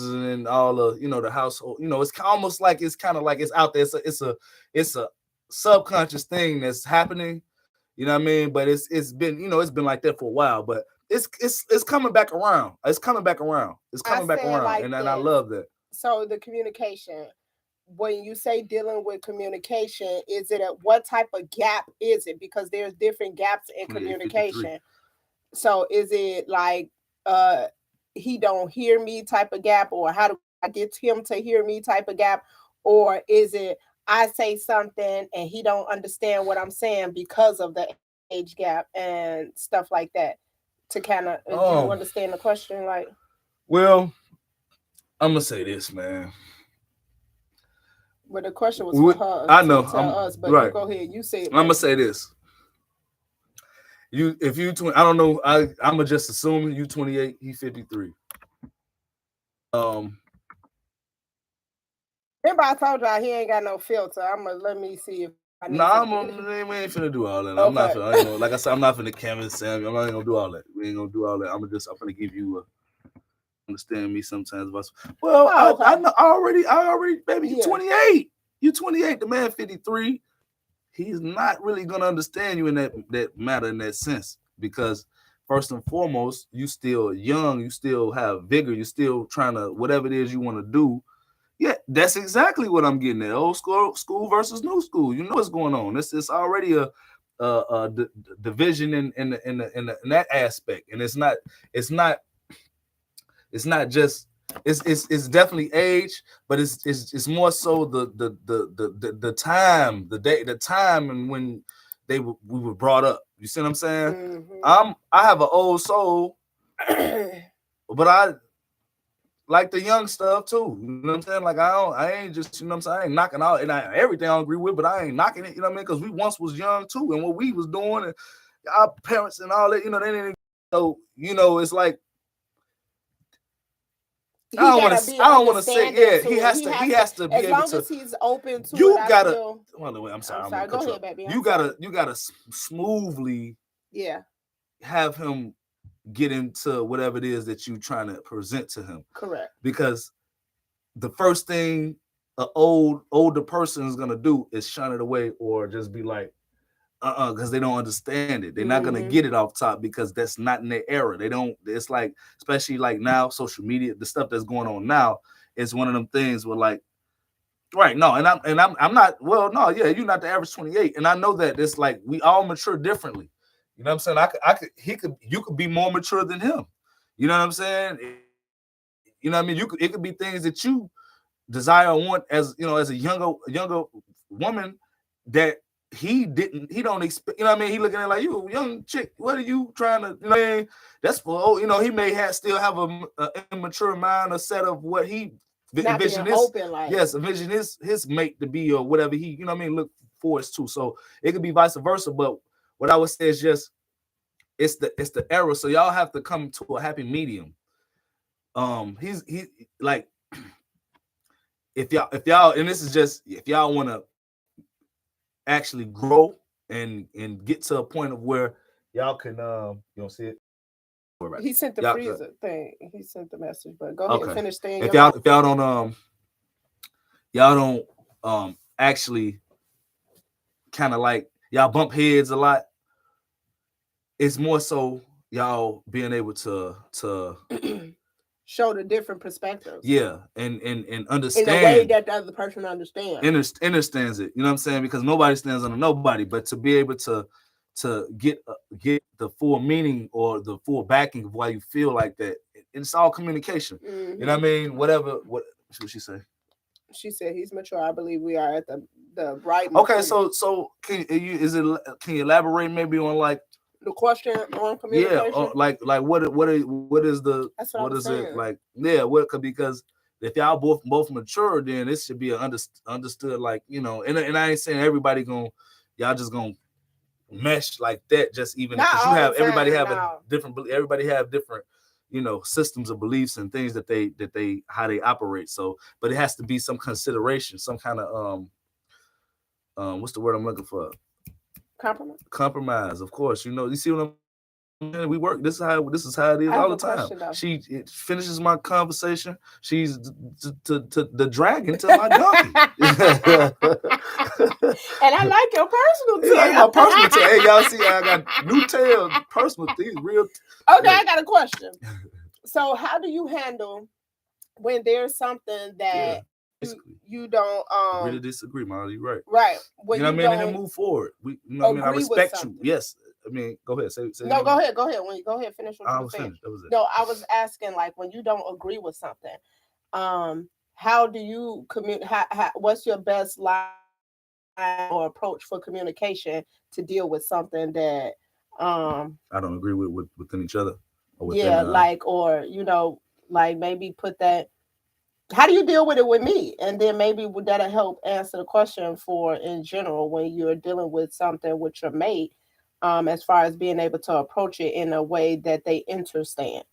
and all the the household. It's almost like it's kind of like it's out there. It's a subconscious thing that's happening. You know what I mean? But it's been it's been like that for a while. But it's coming back around. It's coming back around. It's coming back around, like and I love that. So the communication. When you say dealing with communication, is it what type of gap is it? Because there's different gaps in communication. So is it like he don't hear me type of gap, or how do I get him to hear me type of gap, or is it I say something and he don't understand what I'm saying because of the age gap and stuff like that? To kind of do you understand the question? Like, well, I'm gonna say this, man. Well, the question was for her. I know. Us, but right. You go ahead. You say it. I'm gonna say this. If you 20, I don't know. I'm gonna just assume you 28. He 53. Remember, I told y'all he ain't got no filter. Let me see if. We ain't finna do all that. Okay. I'm not finna. Like I said, I'm not finna Kevin Samuel. I'm not gonna do all that. We ain't gonna do all that. I'm finna give you understand me sometimes. Well, I know already, baby, you 28. You 28, the man 53. He's not really gonna understand you in that matter, in that sense, because first and foremost, you still young, you still have vigor, you still trying to whatever it is you want to do. Yeah, that's exactly what I'm getting at. Old school versus new school. You know what's going on. It's already a division in that aspect, and it's not just it's definitely age, but it's more so the time, the time and when we were brought up. You see what I'm saying? Mm-hmm. I have an old soul, but I like the young stuff too. You know what I'm saying? Like I ain't just, you know what I'm saying? I ain't knocking out and everything I don't agree with, but I ain't knocking it, you know what I mean? Because we once was young too, and what we was doing and our parents and all that, they didn't. So, it's like I don't want to say, yeah, he has to be able to. As long as he's open to you it. Gotta. Well, I'm sorry. Go ahead, baby. You gotta smoothly. Yeah. Have him get into whatever it is that you're trying to present to him. Correct. Because the first thing an older person is gonna do is shun it away or just be like, because they don't understand it. They're not gonna get it off top because that's not in their era. They don't. It's like, especially like now, social media, the stuff that's going on now is one of them things where like, right? No, and I'm not. Well, no, yeah, you're not the average 28, and I know that it's like we all mature differently. You know what I'm saying? You could be more mature than him. You know what I'm saying? You know what I mean? It could be things that you desire or want as as a younger woman that he don't expect. You know what I mean? He looking at it like, you a young chick, what are you trying to, you know what I mean? That's for, he may still have a immature mind, a set of what he envision envision his mate to be, or whatever he, you know what I mean, look forward to. So it could be vice versa. But what I would say is just it's the era. So y'all have to come to a happy medium. He like, if y'all and this is just if y'all want to actually grow and get to a point of where y'all can see it. He sent the freezer thing. He sent the message, but go ahead and finish staying. If y'all don't actually kind of like y'all bump heads a lot, it's more so y'all being able to show the different perspectives. Yeah, and understand in a way that the other person understands it. You know what I'm saying? Because nobody stands under nobody, but to be able to get the full meaning or the full backing of why you feel like that, it's all communication. You know what I mean? What should she say? She said he's mature. I believe we are at the right. Okay, so can you elaborate maybe on like the question on communication? Yeah, like what is the what is saying. It like? Yeah, because if y'all both mature, then this should be understood like, and I ain't saying everybody y'all just gonna mesh like that, just even because everybody have different systems of beliefs and things that they how they operate. So, but it has to be some consideration, some kind of what's the word I'm looking for? Compromise, of course. You see what I'm saying? We work. This is how it is all the time. She finishes my conversation. She's the dragon to my donkey. And I like your personal tail. Like my personal tail. Hey, y'all see, I got new tail, personal things, real. Okay, I got a question. So, how do you handle when there's something that you don't really disagree, Molly? You're right. Right. When you know what I mean? And then move forward. I respect you. Yes. I mean, go ahead. Say no, go ahead. Go ahead. Finish what you were saying. That was it. No, I was asking, like, when you don't agree with something, how do you communicate? What's your best line or approach for communication to deal with something that I don't agree with within each other? Or within, like maybe put that. How do you deal with it with me? And then maybe that'll help answer the question for in general when you're dealing with something with your mate, as far as being able to approach it in a way that they understand.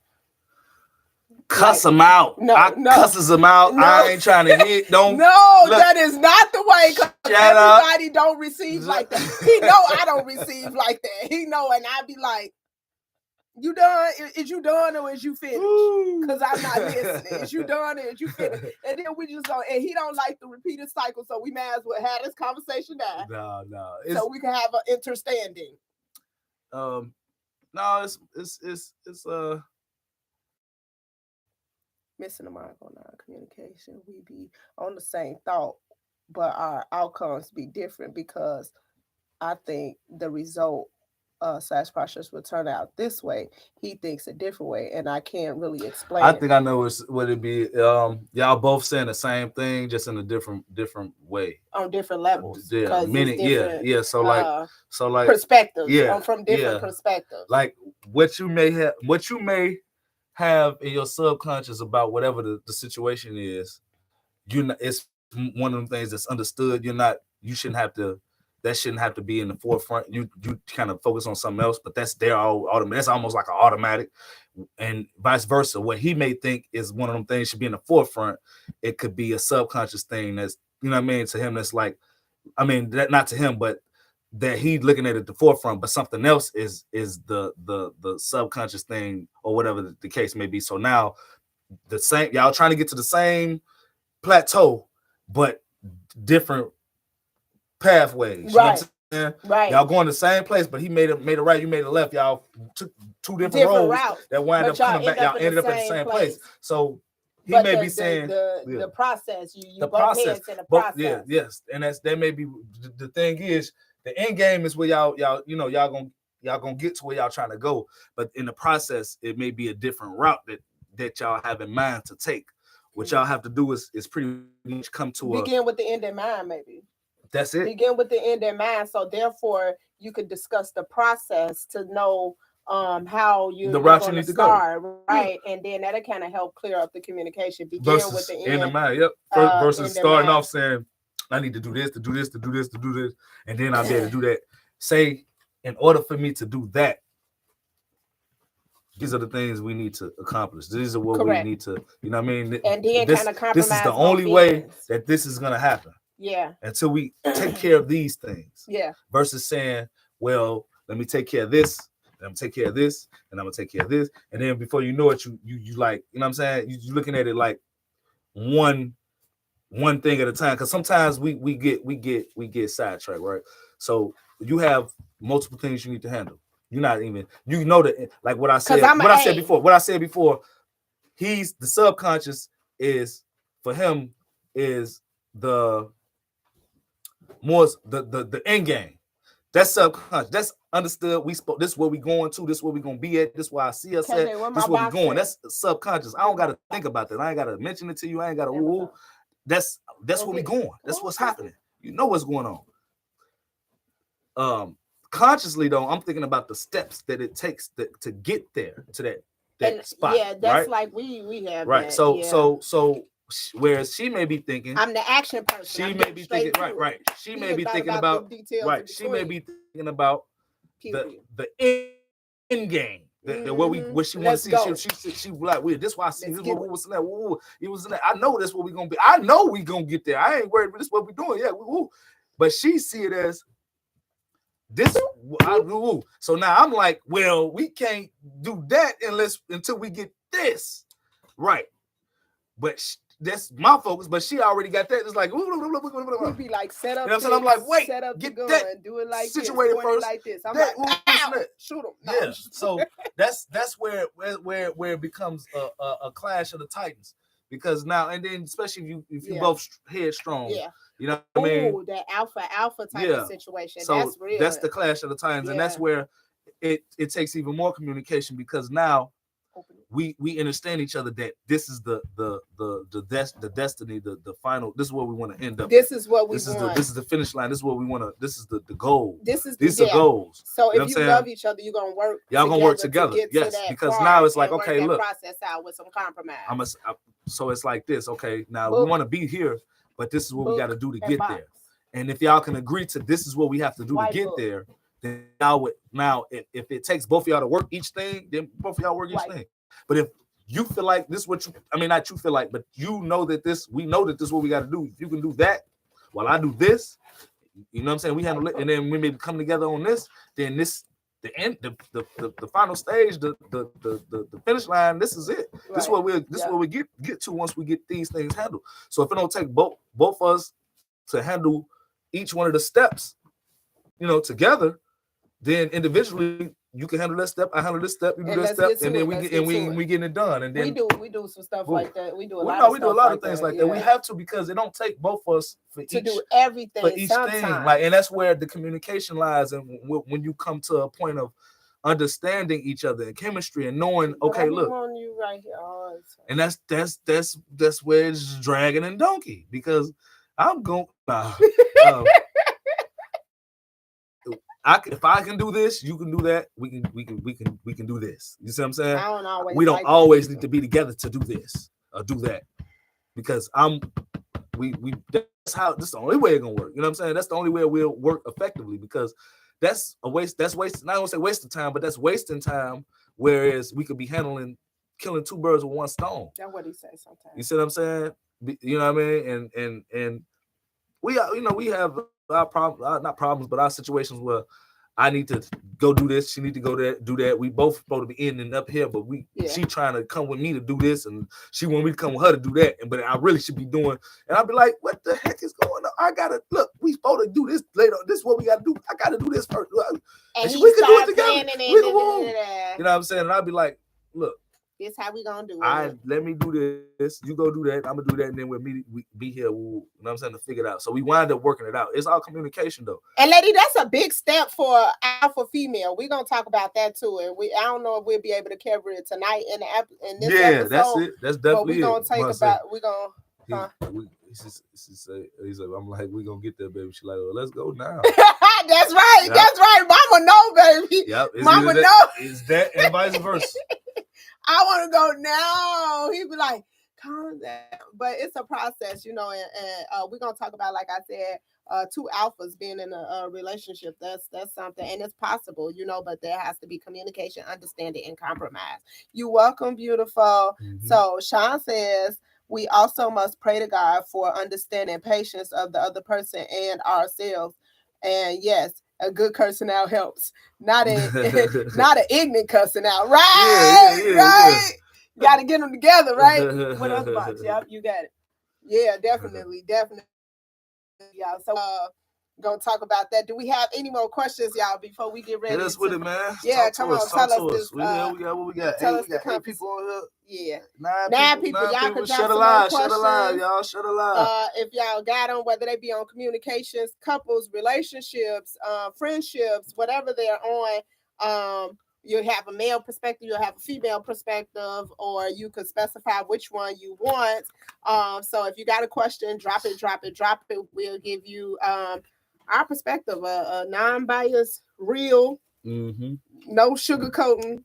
Cuss them out. Cusses them out. No. I ain't trying to hit. Don't. No, look, that is not the way. Everybody don't receive like that. He know I don't receive like that. He know, and I be like, you done? Is you done or is you finished? Because I'm not listening. Is you done or is you finished? And then we just go, and he don't like the repeated cycle, so we may as well have this conversation now. No. So we can have an understanding. No, it's missing the mark on our communication. We be on the same thought, but our outcomes be different because I think the result / process will turn out this way. He thinks a different way, and I can't really explain. I think I know what it be. Y'all both saying the same thing, just in a different way on different levels. Yeah, meaning yeah. So like perspectives. Yeah, from different perspectives. Like what you may have in your subconscious about whatever the situation is. It's one of them things that's understood. You shouldn't have to. That shouldn't have to be in the forefront. You kind of focus on something else, but that's there all automatic. That's almost like an automatic, and vice versa. What he may think is one of them things should be in the forefront. It could be a subconscious thing that's, you know what I mean, to him. That's like, I mean, that not to him, but that he's looking at the forefront, but something else is the subconscious thing or whatever the case may be. So now the same y'all trying to get to the same plateau, but different pathways. You know what I'm saying? Right. Y'all going the same place, but he made a right, you made a left. Y'all took two different roads routes that wind but up y'all coming back. end Y'all up in ended the up at the same same place. place. So he But may the, be saying the process, you the bump process, heads in the both, process. yes, and that may be the thing is the end game is where y'all you know y'all gonna get to where y'all trying to go, but in the process it may be a different route that y'all have in mind to take. What y'all have to do is pretty much come to begin with the end in mind, maybe. That's it. Begin with the end in mind, so therefore you could discuss the process to know how you're going to start, right? And then that'll kind of help clear up the communication. Begin with the end in mind, versus starting off saying, I need to do this, to do this, to do this, to do this, and then I'll be able to do that. Say, in order for me to do that, these are the things we need to accomplish. These are what we need to, you know what I mean? And then kind of compromise. This is the only way that this is going to happen. Yeah. Until we take care of these things. Yeah. Versus saying, well, let me take care of this, and I'm gonna take care of this, and I'm gonna take care of this, and then before you know it, you like, you know what I'm saying? You're looking at it like one thing at a time. Because sometimes we get sidetracked, right? So you have multiple things you need to handle. You're not even, you know that, like what I said before, he's the subconscious is for him is the more the end game. That's subconscious. That's understood. We spoke. This is where we going to. This is where we gonna be at. This is where I see us at. This is where we going. That's subconscious. I don't gotta think about that. I ain't gotta mention it to you. I ain't gotta. Ooh. That's where we going. That's what's happening. You know what's going on. Consciously though, I'm thinking about the steps that it takes to get there to that spot. Yeah, that's right? Like we have right. That, So whereas she may be thinking, I'm the action person. She may be thinking, right. She may be thinking about right. She may be thinking about the end game. What she want to see. She like, well, this why I see this. What was in that? It was in that. I know that's what we gonna be. I know we gonna get there. I ain't worried. This what we doing. Yeah, but she see it as this. So now I'm like, well, we can't do that until we get this right. But that's my focus. But she already got that. It's like, we'd be like, set up. You know what I'm saying? I'm like, wait, set up get the gun, that do it like situated this, first. like this. I'm like, shoot him. No. Yeah. So that's where it becomes a clash of the titans, because now and then, especially if you both headstrong. Yeah. You know what I mean? That alpha type of situation. So that's real. That's the clash of the titans, and that's where it takes even more communication, because now we understand each other that this is the destiny, the final. This is where we want to end up. This is what we want. This is the finish line. This is what we want to. This is the goal. These are goals. So if you love each other, you're gonna work. Y'all gonna work together. Yes, because now it's like, okay, look, process out with some compromise. So it's like this. Okay, now we want to be here, but this is what we got to do to get there. And if y'all can agree to this is what we have to do to get there, then now if it takes both of y'all to work each thing, then both of y'all work each thing. But if you feel like this, not you feel like, but you know that we know that this is what we got to do. If you can do that, while I do this, you know what I'm saying? We handle it, and then we maybe come together on this. Then the end, the final stage, the finish line. This is it. Right. This is what we get to once we get these things handled. So if it don't take both of us to handle each one of the steps, together, then individually you can handle that step, I handle this step, you do that step, and then we getting it done. And then we do some stuff like that. We do a lot of things like that. We have to, because it don't take both of us to do everything for each thing. Like, and that's where the communication lies. And when you come to a point of understanding each other and chemistry and knowing, okay, look, on you right here. And that's where it's dragging and donkey, because I'm going. If I can do this, you can do that. We can do this. You see what I'm saying? We don't always need to be together to do this or do that, because that's how. This is the only way it's gonna work. You know what I'm saying? That's the only way we'll work effectively, because that's a waste. That's waste. Not gonna say waste of time, but that's wasting time. Whereas we could be killing two birds with one stone. That's what he says sometimes. You see what I'm saying? You know what I mean? And we are, we have our problems, not problems, but our situations where I need to go do this, she need to go there, do that. We both supposed to be in and up here, but she trying to come with me to do this, and she want me to come with her to do that. And but I really should be doing, and I'll be like, what the heck is going on? I gotta look. We supposed to do this later. This is what we gotta do. I gotta do this first. And we can do it together. You know what I'm saying? And I'll be like, look. This how we gonna do it. Let me do this. You go do that. I'm gonna do that, and then we'll we be here. You know what I'm saying, to figure it out. So we wind up working it out. It's all communication, though. And lady, that's a big step for alpha female. We're gonna talk about that too. And I don't know if we'll be able to cover it tonight in this episode. That's it. That's definitely we're gonna take about. We're gonna. He's like, I'm like, we gonna get there, baby. She's like, well, let's go now. That's right. Yep. That's right. Mama know, baby. Yep. Mama know. Is that and vice versa? I want to go now. He'd be like, calm down. But it's a process, and we're going to talk about, like I said, two alphas being in a relationship. That's something. And it's possible, but there has to be communication, understanding, and compromise. You're welcome, beautiful. Mm-hmm. So Sean says, we also must pray to God for understanding and patience of the other person and ourselves. And yes, a good cursing out helps. Not an ignorant cussing out. Right? Yeah. Right? You got to get them together, right? What other box? Yep, you got it. Yeah, definitely. Yeah. So gonna talk about that. Do we have any more questions, y'all, before we get ready? Hit us with it, man. Yeah, come on, tell us this. We got. Tell us we got 8 people on here. Yeah. 9 people. Y'all can shut a line, y'all. Shut a line. If y'all got them, whether they be on communications, couples, relationships, friendships, whatever they're on, you'll have a male perspective, you'll have a female perspective, or you could specify which one you want. So if you got a question, drop it. We'll give you our perspective, a non-biased, real, no sugarcoating.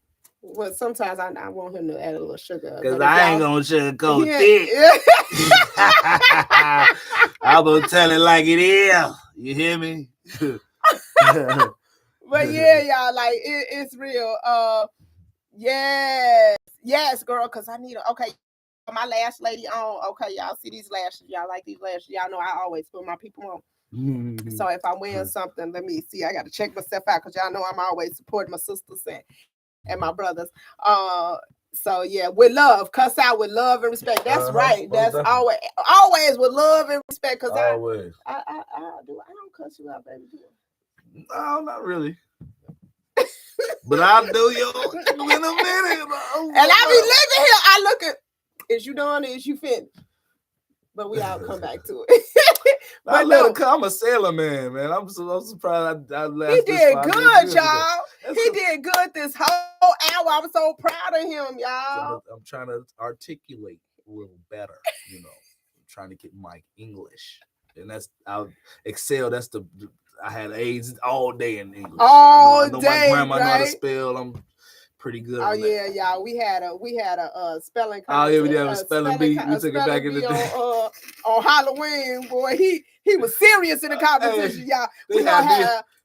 Well, sometimes I want him to add a little sugar. Because I ain't going to sugarcoat it. I'm going to tell it like it is. You hear me? But yeah, y'all, like, it's real. Yes, girl, because I need okay. My lash lady on. Okay, y'all see these lashes. Y'all like these lashes. Y'all know I always put my people on. So if I'm wearing something, let me see. I got to check myself out because y'all know I'm always supporting my sisters and my brothers. So yeah, with love, cuss out with love and respect. That's right. That's always with love and respect. Because I don't cuss you out, baby. No, not really. But I'll do you in a minute. And I be living here. I look at, is you done or is you finished? But we all come back to it. I'm a sailor man. I'm surprised I He did good, y'all. He did good this whole hour. I'm so proud of him, y'all. I'm trying to articulate a little better, I'm trying to get my English. And I'll excel. I had A's all day in English. All day, my grandma right? know how to spell. I'm pretty good. Oh yeah, y'all. We had a spelling. Oh yeah, we did a spelling bee. We took it back in the day on Halloween. Boy, he was serious in the competition, y'all.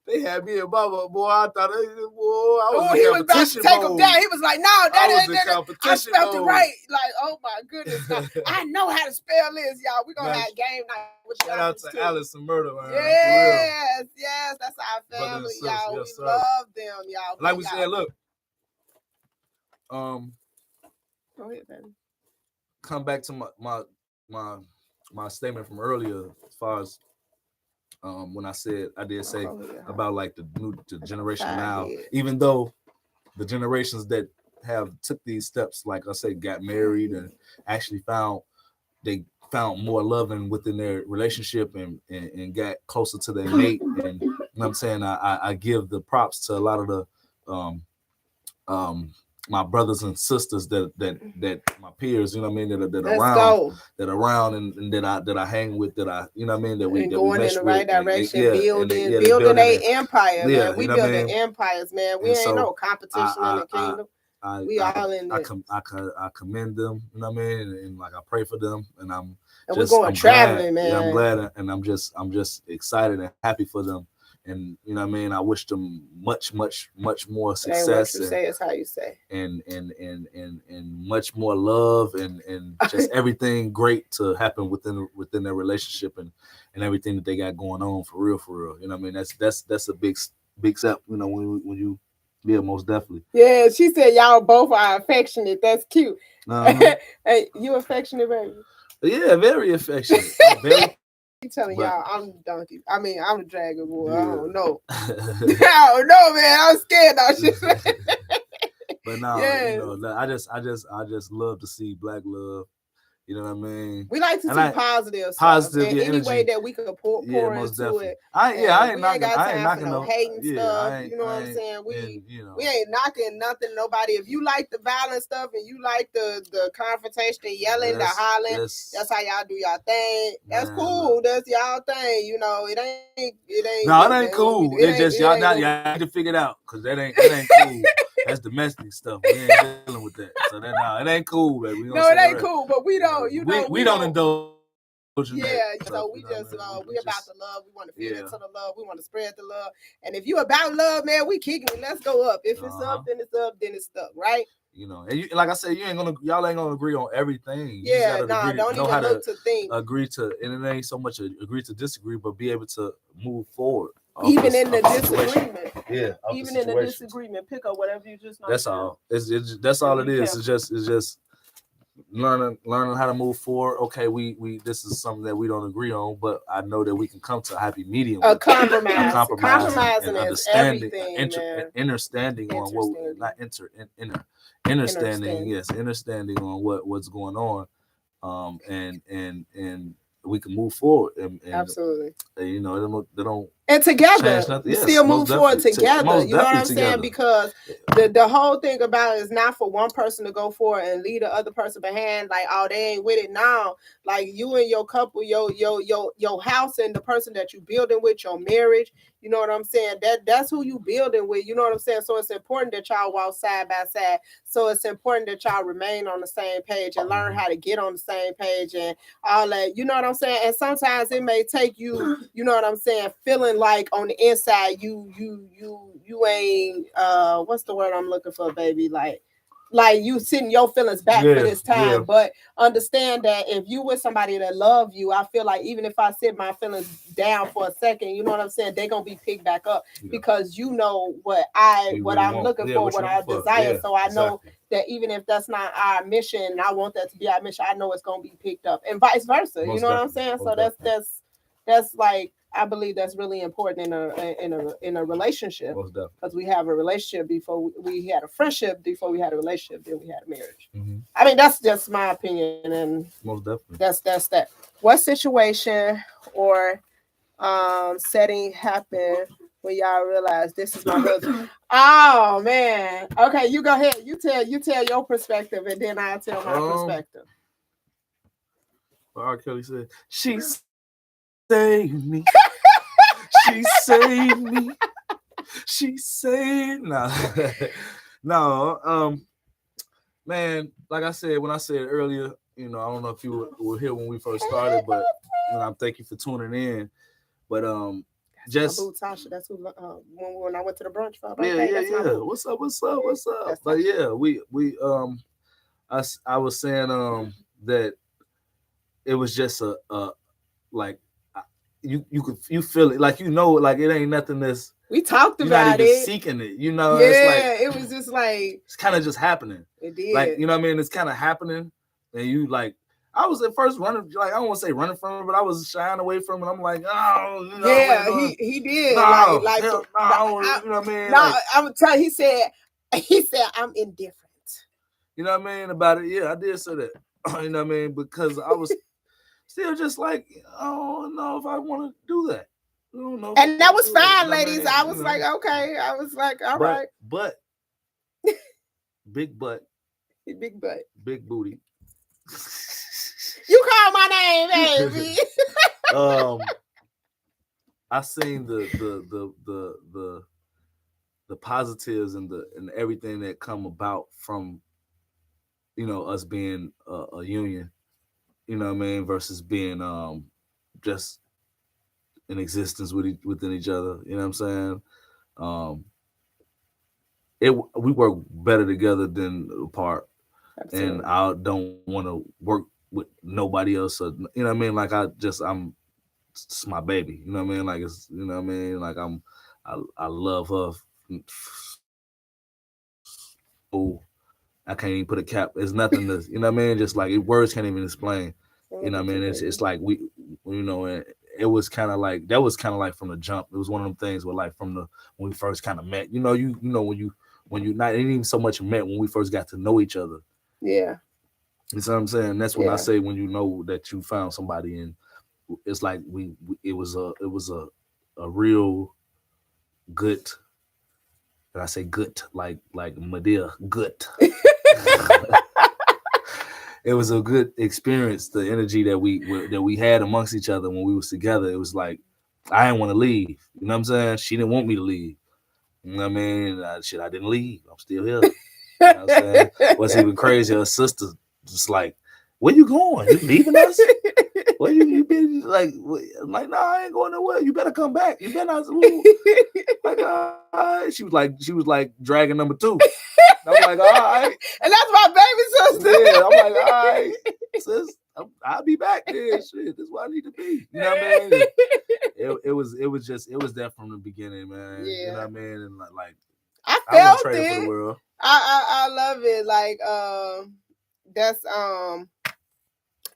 They had me and Mama, boy. I thought, boy, I was he was about to take him down. He was like, "No, I spelled it right." Like, oh my goodness, I know how to spell this, y'all. We're gonna have game night. Shout out to Alice and Murder, man. Yes, that's our family, y'all. Yes, we love them, y'all. Like we said, look. Go ahead, baby. Come back to my statement from earlier, as far as when I did say about like the generation now, even though the generations that have took these steps, like I say, got married and actually found more loving within their relationship and got closer to their mate. And you know what I'm saying, I give the props to a lot of the my brothers and sisters that my peers, you know what I mean, that around and that I hang with, that I, you know what I mean, that we going in the right direction, building their empire, man. We building empires, man. We ain't no competition in the kingdom. We all in there. I commend them, you know what I mean, and like I pray for them, and we're going traveling, man. Yeah, I'm glad, and I'm just excited and happy for them, and you know what I mean. I wish them much more It ain't what success you say, it's how you say. and much more love and just everything great to happen within their relationship and everything that they got going on for real, for real. You know what I mean? That's a big step. You know, when you yeah, most definitely. Yeah, she said y'all both are affectionate. That's cute. Uh-huh. Hey, you affectionate, baby? Yeah, very affectionate. Very, You telling but y'all I'm the donkey. I mean, I'm the dragon boy. I don't yeah. know. I don't know, man. I'm scared of shit. But no, you Yes. know, I just love to see black love. You know what I mean? We like to And see I positive stuff, positive, and yeah, any way energy. that we could Yeah, pour most into definitely. it. And we ain't got I ain't time for knocking no no. hating Yeah, stuff. You know what I I'm ain't, saying? and you We know, ain't knocking nothing, nobody. If you like the violent stuff and you like the confrontation, the yelling, the hollering, that's how y'all do y'all thing. That's man. Look. cool. That's y'all thing. You know, it ain't look, No, that it ain't ain't what we do. cool. It's just It ain't what y'all need to figure it out because that ain't cool. That's domestic stuff. We ain't dealing with that. So that no, it ain't cool, baby. We gonna say no, it it right. ain't cool. But we Yeah, don't, we don't indulge in that stuff. You know yeah, what I mean? so we just We we just about the love. We want to feed yeah. into the love. We want to spread the love. And if you about love, man, we kicking it. Let's go up. If it's Uh-huh. up, then it's up. Then it's stuck, right? You know, and like I said, y'all ain't gonna agree on everything. You just Yeah, gotta nah, agree to don't know how even to look to think. agree to, and it ain't so much agree to disagree, but be able to move forward Even in the off the situation. disagreement, Yeah, off the even in the situation. disagreement, pick up whatever you just not That's saying. all. It's that's And all be it is. careful. It's just learning how to move forward. Okay, we this is something that we don't agree on, but I know that we can come to a happy medium A with it. A compromise. compromise Compromising and is understanding, everything, man. understanding on what Understanding. not understanding, Understanding. yes, understanding on what's going on, and we can move forward and Absolutely. you know they don't And change together, nothing. Yes, still most move forward definitely, together. most You know what definitely I'm saying? together. Because the whole thing about it is not for one person to go forward and leave the other person behind. Like, oh, they ain't with it now. Like you and your couple, your house and the person that you building with, your marriage. You know what I'm saying? That's who you building with. You know what I'm saying? So it's important that y'all walk side by side. So it's important that y'all remain on the same page and learn how to get on the same page and all that. You know what I'm saying? And sometimes it may take you, you know what I'm saying, feeling like on the inside you ain't what's the word I'm looking for, baby? Like you sitting your feelings back for Yeah, this time, yeah. but understand that if you with somebody that love you, I feel like even if I sit my feelings down for a second, you know what I'm saying, they gonna be picked back up Yeah. because you know You what really I'm want. looking Yeah, for, what what you I looking for? desire. Yeah, So I know exactly. that even if that's not our mission, and I want that to be our mission, I know it's gonna be picked up, and vice versa. You Most know what I'm definitely. saying? Most So definitely. that's like I believe that's really important in a relationship Most definitely. because we have a relationship before we had a friendship, before we had a relationship, then we had a marriage. Mm-hmm. I mean, that's just my opinion, and Most definitely. that's that. What situation or setting happened when y'all realized this is my husband? Oh man. Okay, you go ahead. You tell your perspective, and then I'll tell my perspective. R. Kelly said, "She saved me. She saved me. She saved." No, no. Man, like I said when I said earlier, you know, I don't know if you were here when we first started, but you know, I'm thank you for tuning in. But My just boo Tasha. That's who. When I went to the brunch for her yeah, birthday, that's my boo. What's up? What's up? What's up? That's But Tasha. yeah, we I was saying that it was just a like you feel it like you know it like it ain't nothing that's We talked you're not about even it. seeking it. You know, it's like Yeah, it was just like it's kind of just happening. it Like did. you know what I mean? It's kind of happening, and you like. I was at first running, like I don't want to say running from it, but I was shying away from it. I'm like, oh, you know, Yeah, he did no, like hell, for no, I don't, you know what I mean? no. Like, I'm telling. He said I'm indifferent. you know what I mean about it? Yeah, I did say that. You know what I mean? Because I was still just like, I don't know if I want to do that. I don't know if I And that want to was do that. You fine, know what I ladies. mean? I You was know, like, okay. I was like, all but right. but big butt, Big butt. big booty. You call my name, baby. um, I seen the positives and everything that come about from us being a union. You know what I mean versus being just in existence within each other. You know what I'm saying? Um, we work better together than apart, and Absolutely. I don't want to work with nobody else. Or, you know what I mean? Like I'm it's my baby. You know what I mean? Like it's you know what I mean? Like I love her so I can't even put a cap. It's nothing to you know what I mean? Just like words can't even explain. You know what I mean? It's like we you know and it was kind of like that was kind of like from the jump. It was one of them things where like from the when we first kind of met. You know when you not even so much met when we first got to know each other. Yeah. You know what I'm saying? That's when I Yeah. say when you know that you found somebody and it's like it was a real good. And I say good like Medea good. It was a good experience. The energy that we had amongst each other when we was together. It was like I didn't want to leave. You know what I'm saying? She didn't want me to leave. You know what I mean? Shit, I didn't leave. I'm still here. You know what I'm saying? What's even crazy, her sister just like, where you going? You leaving us? Where you been? I'm like, nah, I ain't going nowhere. You better come back. You better not. Like, she was like dragon number two. I was like, all right, And that's my baby sister. yeah. I'm like, all right, sis, I'll be back there. Shit, this is where I need to be. You know what I mean? It was that from the beginning, man. You know Yeah. what I mean? And like I I wouldn't felt trade it for the it. world. I love it. Like that's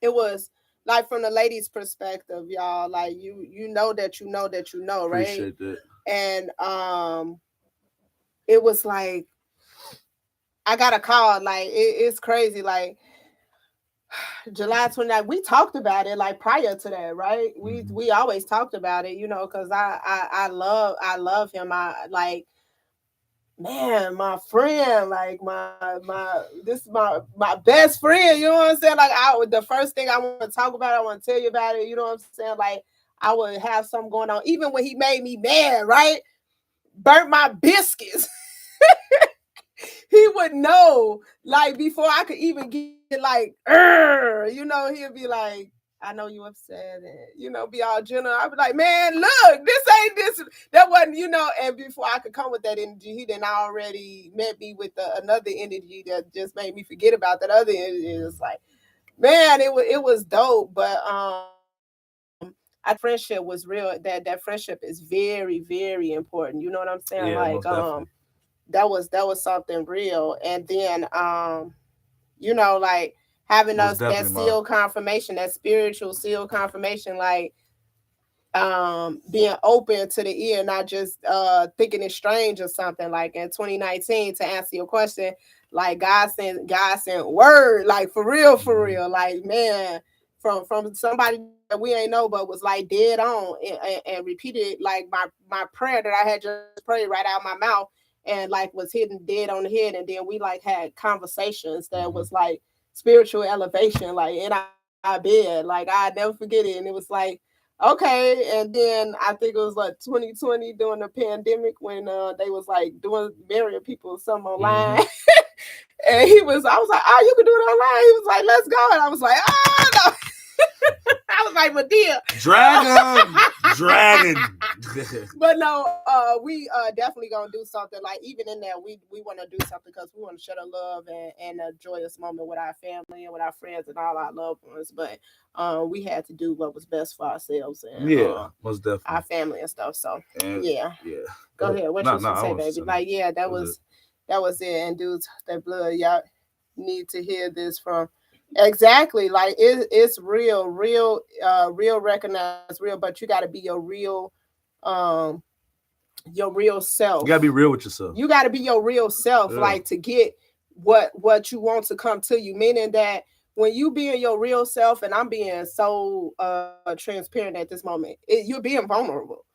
it was like from the ladies' perspective, y'all. Like you know that you know that you know, right? Appreciate that. And it was like I got a call. Like it's crazy. Like July 29th, we talked about it like prior to that, right? We Mm-hmm. we always talked about it, because I love him. I like man, my friend, like my this is my best friend. You know what I'm saying? Like the first thing I want to talk about, I want to tell you about it. You know what I'm saying? Like I would have something going on, even when he made me mad, right? Burnt my biscuits. He would know, like before I could even get like, he'd be like, I know you upset, and be all gentle. I'd be like, man, look, this ain't this. That wasn't, And before I could come with that energy, he then already met me with another energy that just made me forget about that other energy. It's like, man, it was dope, but I think that friendship was real. That friendship is very, very important. You know what I'm saying? Yeah, Like, most definitely. that was something real. And then like having Most us that definitely, Ma. seal confirmation, that spiritual seal confirmation, like being open to the ear, not just thinking it's strange or something. Like in 2019, to answer your question, like God sent word, like for Mm-hmm. real, like man, from somebody that we ain't know, but was like dead on, and repeated like my prayer that I had just prayed right out of my mouth, and like was hitting dead on the head. And then we like had conversations that Mm-hmm. was like spiritual elevation, like in our bed. Like I never forget it. And it was like, okay. And then I think it was like 2020 during the pandemic when they was like doing marrying people some Mm-hmm. online. And I was like, oh, you can do it online. He was like, let's go. And I was like, oh no. I was like, but dear. Dragon, dragon. But no, we definitely gonna do something. Like even in there, we want to do something because we want to share the love and a joyous moment with our family and with our friends and all our loved ones. But we had to do what was best for ourselves and Yeah, most our definitely. family and stuff. So And yeah, yeah, go go ahead. ahead. What No, you no, should I say, was baby? saying Like yeah, that that was it. was it. And dudes, that blood, y'all need to hear this from. Exactly, like it's real recognized real, but you got to be um your real You gotta be self. real with yourself. You got to be your real self, Yeah. like to get what you want to come to you. Meaning that when you being your real self, and I'm being so transparent at this moment, you're being vulnerable.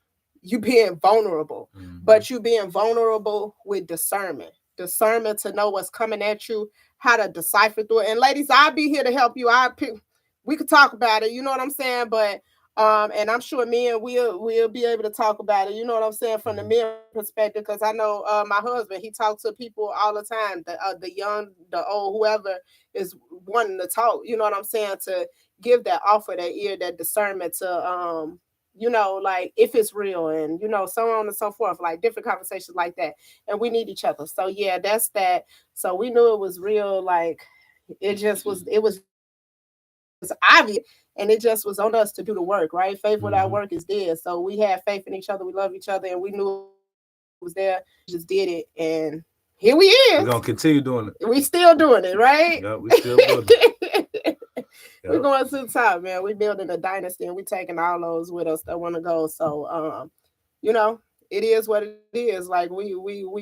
You being vulnerable, Mm-hmm. but you being vulnerable with discernment to know what's coming at you, how to decipher through it. And ladies, I'll be here to help you. We could talk about it. You know what I'm saying? But and I'm sure men will be able to talk about it. You know what I'm saying from the Mm-hmm. men perspective, because I know my husband, he talks to people all the time, the young, the old, whoever is wanting to talk. You know what I'm saying, to give that offer, that ear, that discernment to like if it's real, and so on and so forth, like different conversations like that. And we need each other. So yeah, that's that. So we knew it was real. Like it was obvious, and it just was on us to do the work, right? Faith without Mm-hmm. work is dead. So we had faith in each other, we love each other, and we knew it was there. We just did it, and here we is. We're gonna continue doing it. We still doing it, right? Yeah, we still building. We're Yep. going to the top, man. We building a dynasty, and we taking all those with us that want to go. So you know, it is what it is. Like we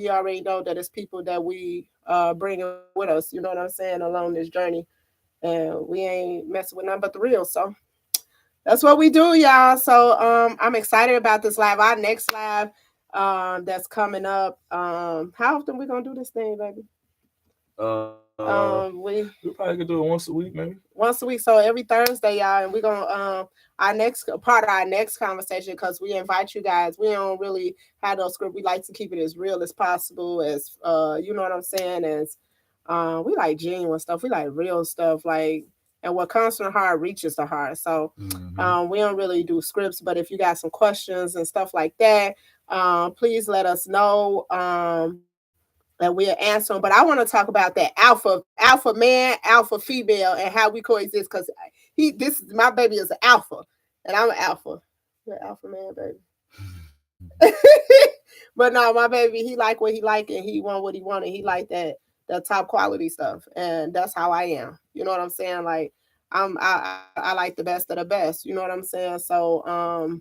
already know that it's people that we bringing with us, you know what I'm saying, along this journey. And we ain't messing with nothing but the real. So that's what we do, y'all. So I'm excited about this live. Our next live that's coming up. How often we gonna do this thing, baby? We We probably could do it once a week, maybe. once a week, so every Thursday, y'all, and we're gonna our next part of our next conversation, because we invite you guys. We don't really have no script. We like to keep it as real as possible, as you know what I'm saying, as we like genuine stuff. We like real stuff, like, and what comes from the heart reaches the heart. So Mm-hmm. we don't really do scripts, but if you got some questions and stuff like that, please let us know. And we'll answer them. But I want to talk about that alpha man, alpha female, and how we coexist. Because this is my baby is an alpha, and I'm an alpha. You're an alpha man, baby. But no, my baby, he like what he like, and he want what he want, and he like that top quality stuff, and that's how I am. You know what I'm saying? Like I like the best of the best. You know what I'm saying? So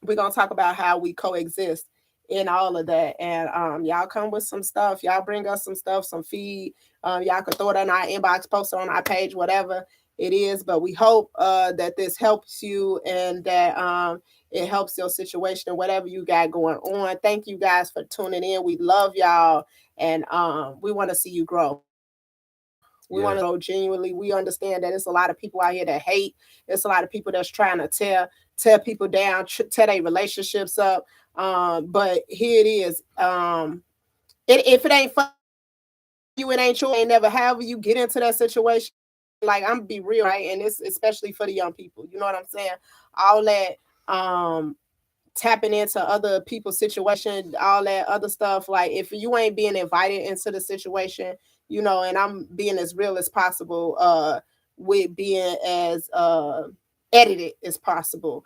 we're gonna talk about how we coexist in all of that. And y'all come with some stuff. Y'all bring us some stuff, some feed. Y'all can throw it in our inbox, post it on our page, whatever it is. But we hope that this helps you, and that it helps your situation and whatever you got going on. Thank you guys for tuning in. We love y'all, and we want to see you grow. We want to grow Yeah. genuinely. We understand that it's a lot of people out here that hate. It's a lot of people that's trying to tear people down, tear their relationships up. But here it is. If it ain't for you, it ain't yours. It ain't never. However you get into that situation, like I'm be real, right? And it's especially for the young people. You know what I'm saying? All that tapping into other people's situation, all that other stuff. Like if you ain't being invited into the situation, and I'm being as real as possible, with being as edited as possible.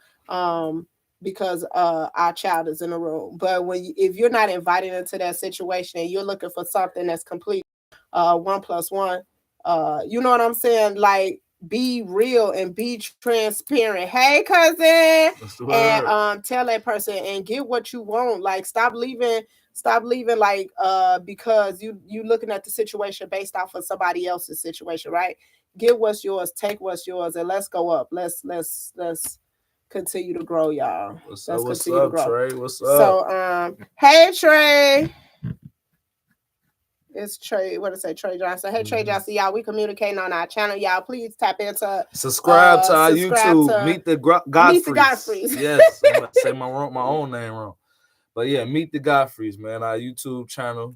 Because our child is in the room. But if you're not invited into that situation and you're looking for something that's complete, 1+1, you know what I'm saying? Like be real and be transparent. Hey, cousin, What's the and word? tell that person and get what you want. Like stop leaving like because you looking at the situation based off of somebody else's situation, right? Get what's yours, take what's yours, and let's go up. Let's continue to grow, y'all. What's up? Let's What's continue to up, grow. Trey? What's up? So hey Trey. It's Trey, what did I say? Trey Johnson. Hey Trey Mm-hmm. Johnson, y'all. We communicating on our channel, y'all. Please tap into Subscribe to our subscribe YouTube. to Meet the Meet the Godfreys. Godfreys. Yes, I'm about to say my own name wrong, but yeah, Meet the Godfreys, man. Our YouTube channel.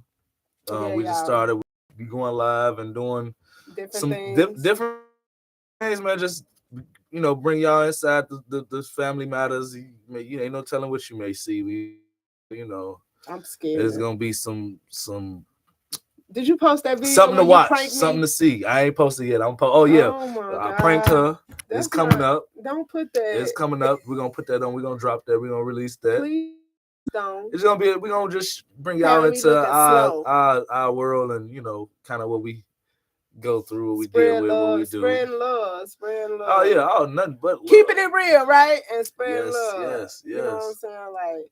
Yeah, We just y'all. started. We going live and doing Different some things. different things, man. Just bring y'all inside the family matters. You ain't no telling what you may see. I'm There's scared. gonna be some Did you post that video something to when you watch, pranked something to me? see. I ain't posted yet. Oh yeah, Oh my I pranked God. her. It's That's coming not, up. don't put It's that. coming up. We're gonna put that on. We're gonna drop that. We're gonna release that. Please don't. It's gonna be. We're gonna just bring y'all Have me into looking slow. our world, and kind of what we go through, what we deal Spread with, what we love, do. spreading love, spreading Oh love. yeah, oh nothing but Keeping love. it real, right? And spreading Yes, love. yes, You know what I'm yes. saying? Like,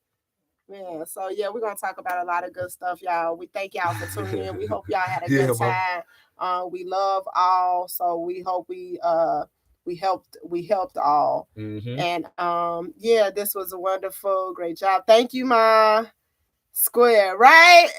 man, so yeah, we're gonna talk about a lot of good stuff, y'all. We thank y'all for tuning in. We hope y'all had a good Yeah, man. time. We love all, so we hope we helped all. Mm-hmm. And yeah, this was a wonderful, great job. Thank you, Ma Square, right?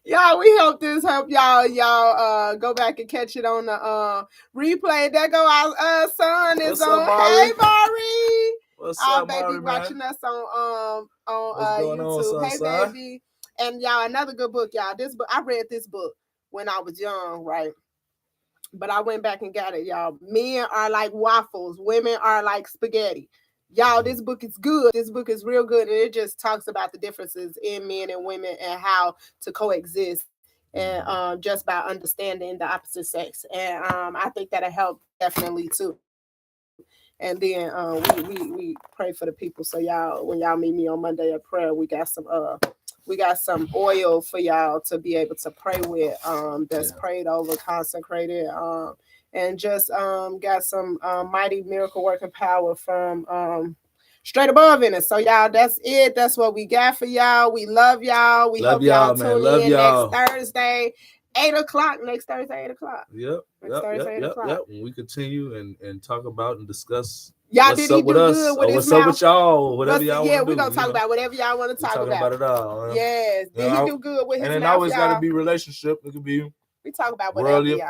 Y'all, we hope this help y'all. Y'all go back and catch it on the replay. There go our son is What's up, on. Hey Mari? Mari. What's Our up, baby Mari, man? watching us on What's going on, YouTube. Hey son? baby. And y'all, another good book, y'all. This book, I read this book when I was young, right? but I went back and got it, y'all. Men are like waffles, women are like spaghetti. Y'all, this book is good. This book is real good. And it just talks about the differences in men and women and how to coexist. And just by understanding the opposite sex. And I think that'll help definitely too. And then we pray for the people. So y'all, when y'all meet me on Monday at prayer, we got some oil for y'all to be able to pray with, that's prayed over, consecrated, and just got some mighty miracle working power from straight above in it. So y'all, that's it. That's what we got for y'all. We love y'all. We hope y'all tune in next Thursday, 8 o'clock. Next Thursday, 8 o'clock. Yep. When we continue and talk about and discuss y'all, what's up with us, or what's up with y'all, whatever y'all want to do. Yeah, we're gonna talk about whatever y'all want to talk about. It all. Yes. Did he do good with his mouth? And it always got to be relationship. It could be we talk about whatever, y'all.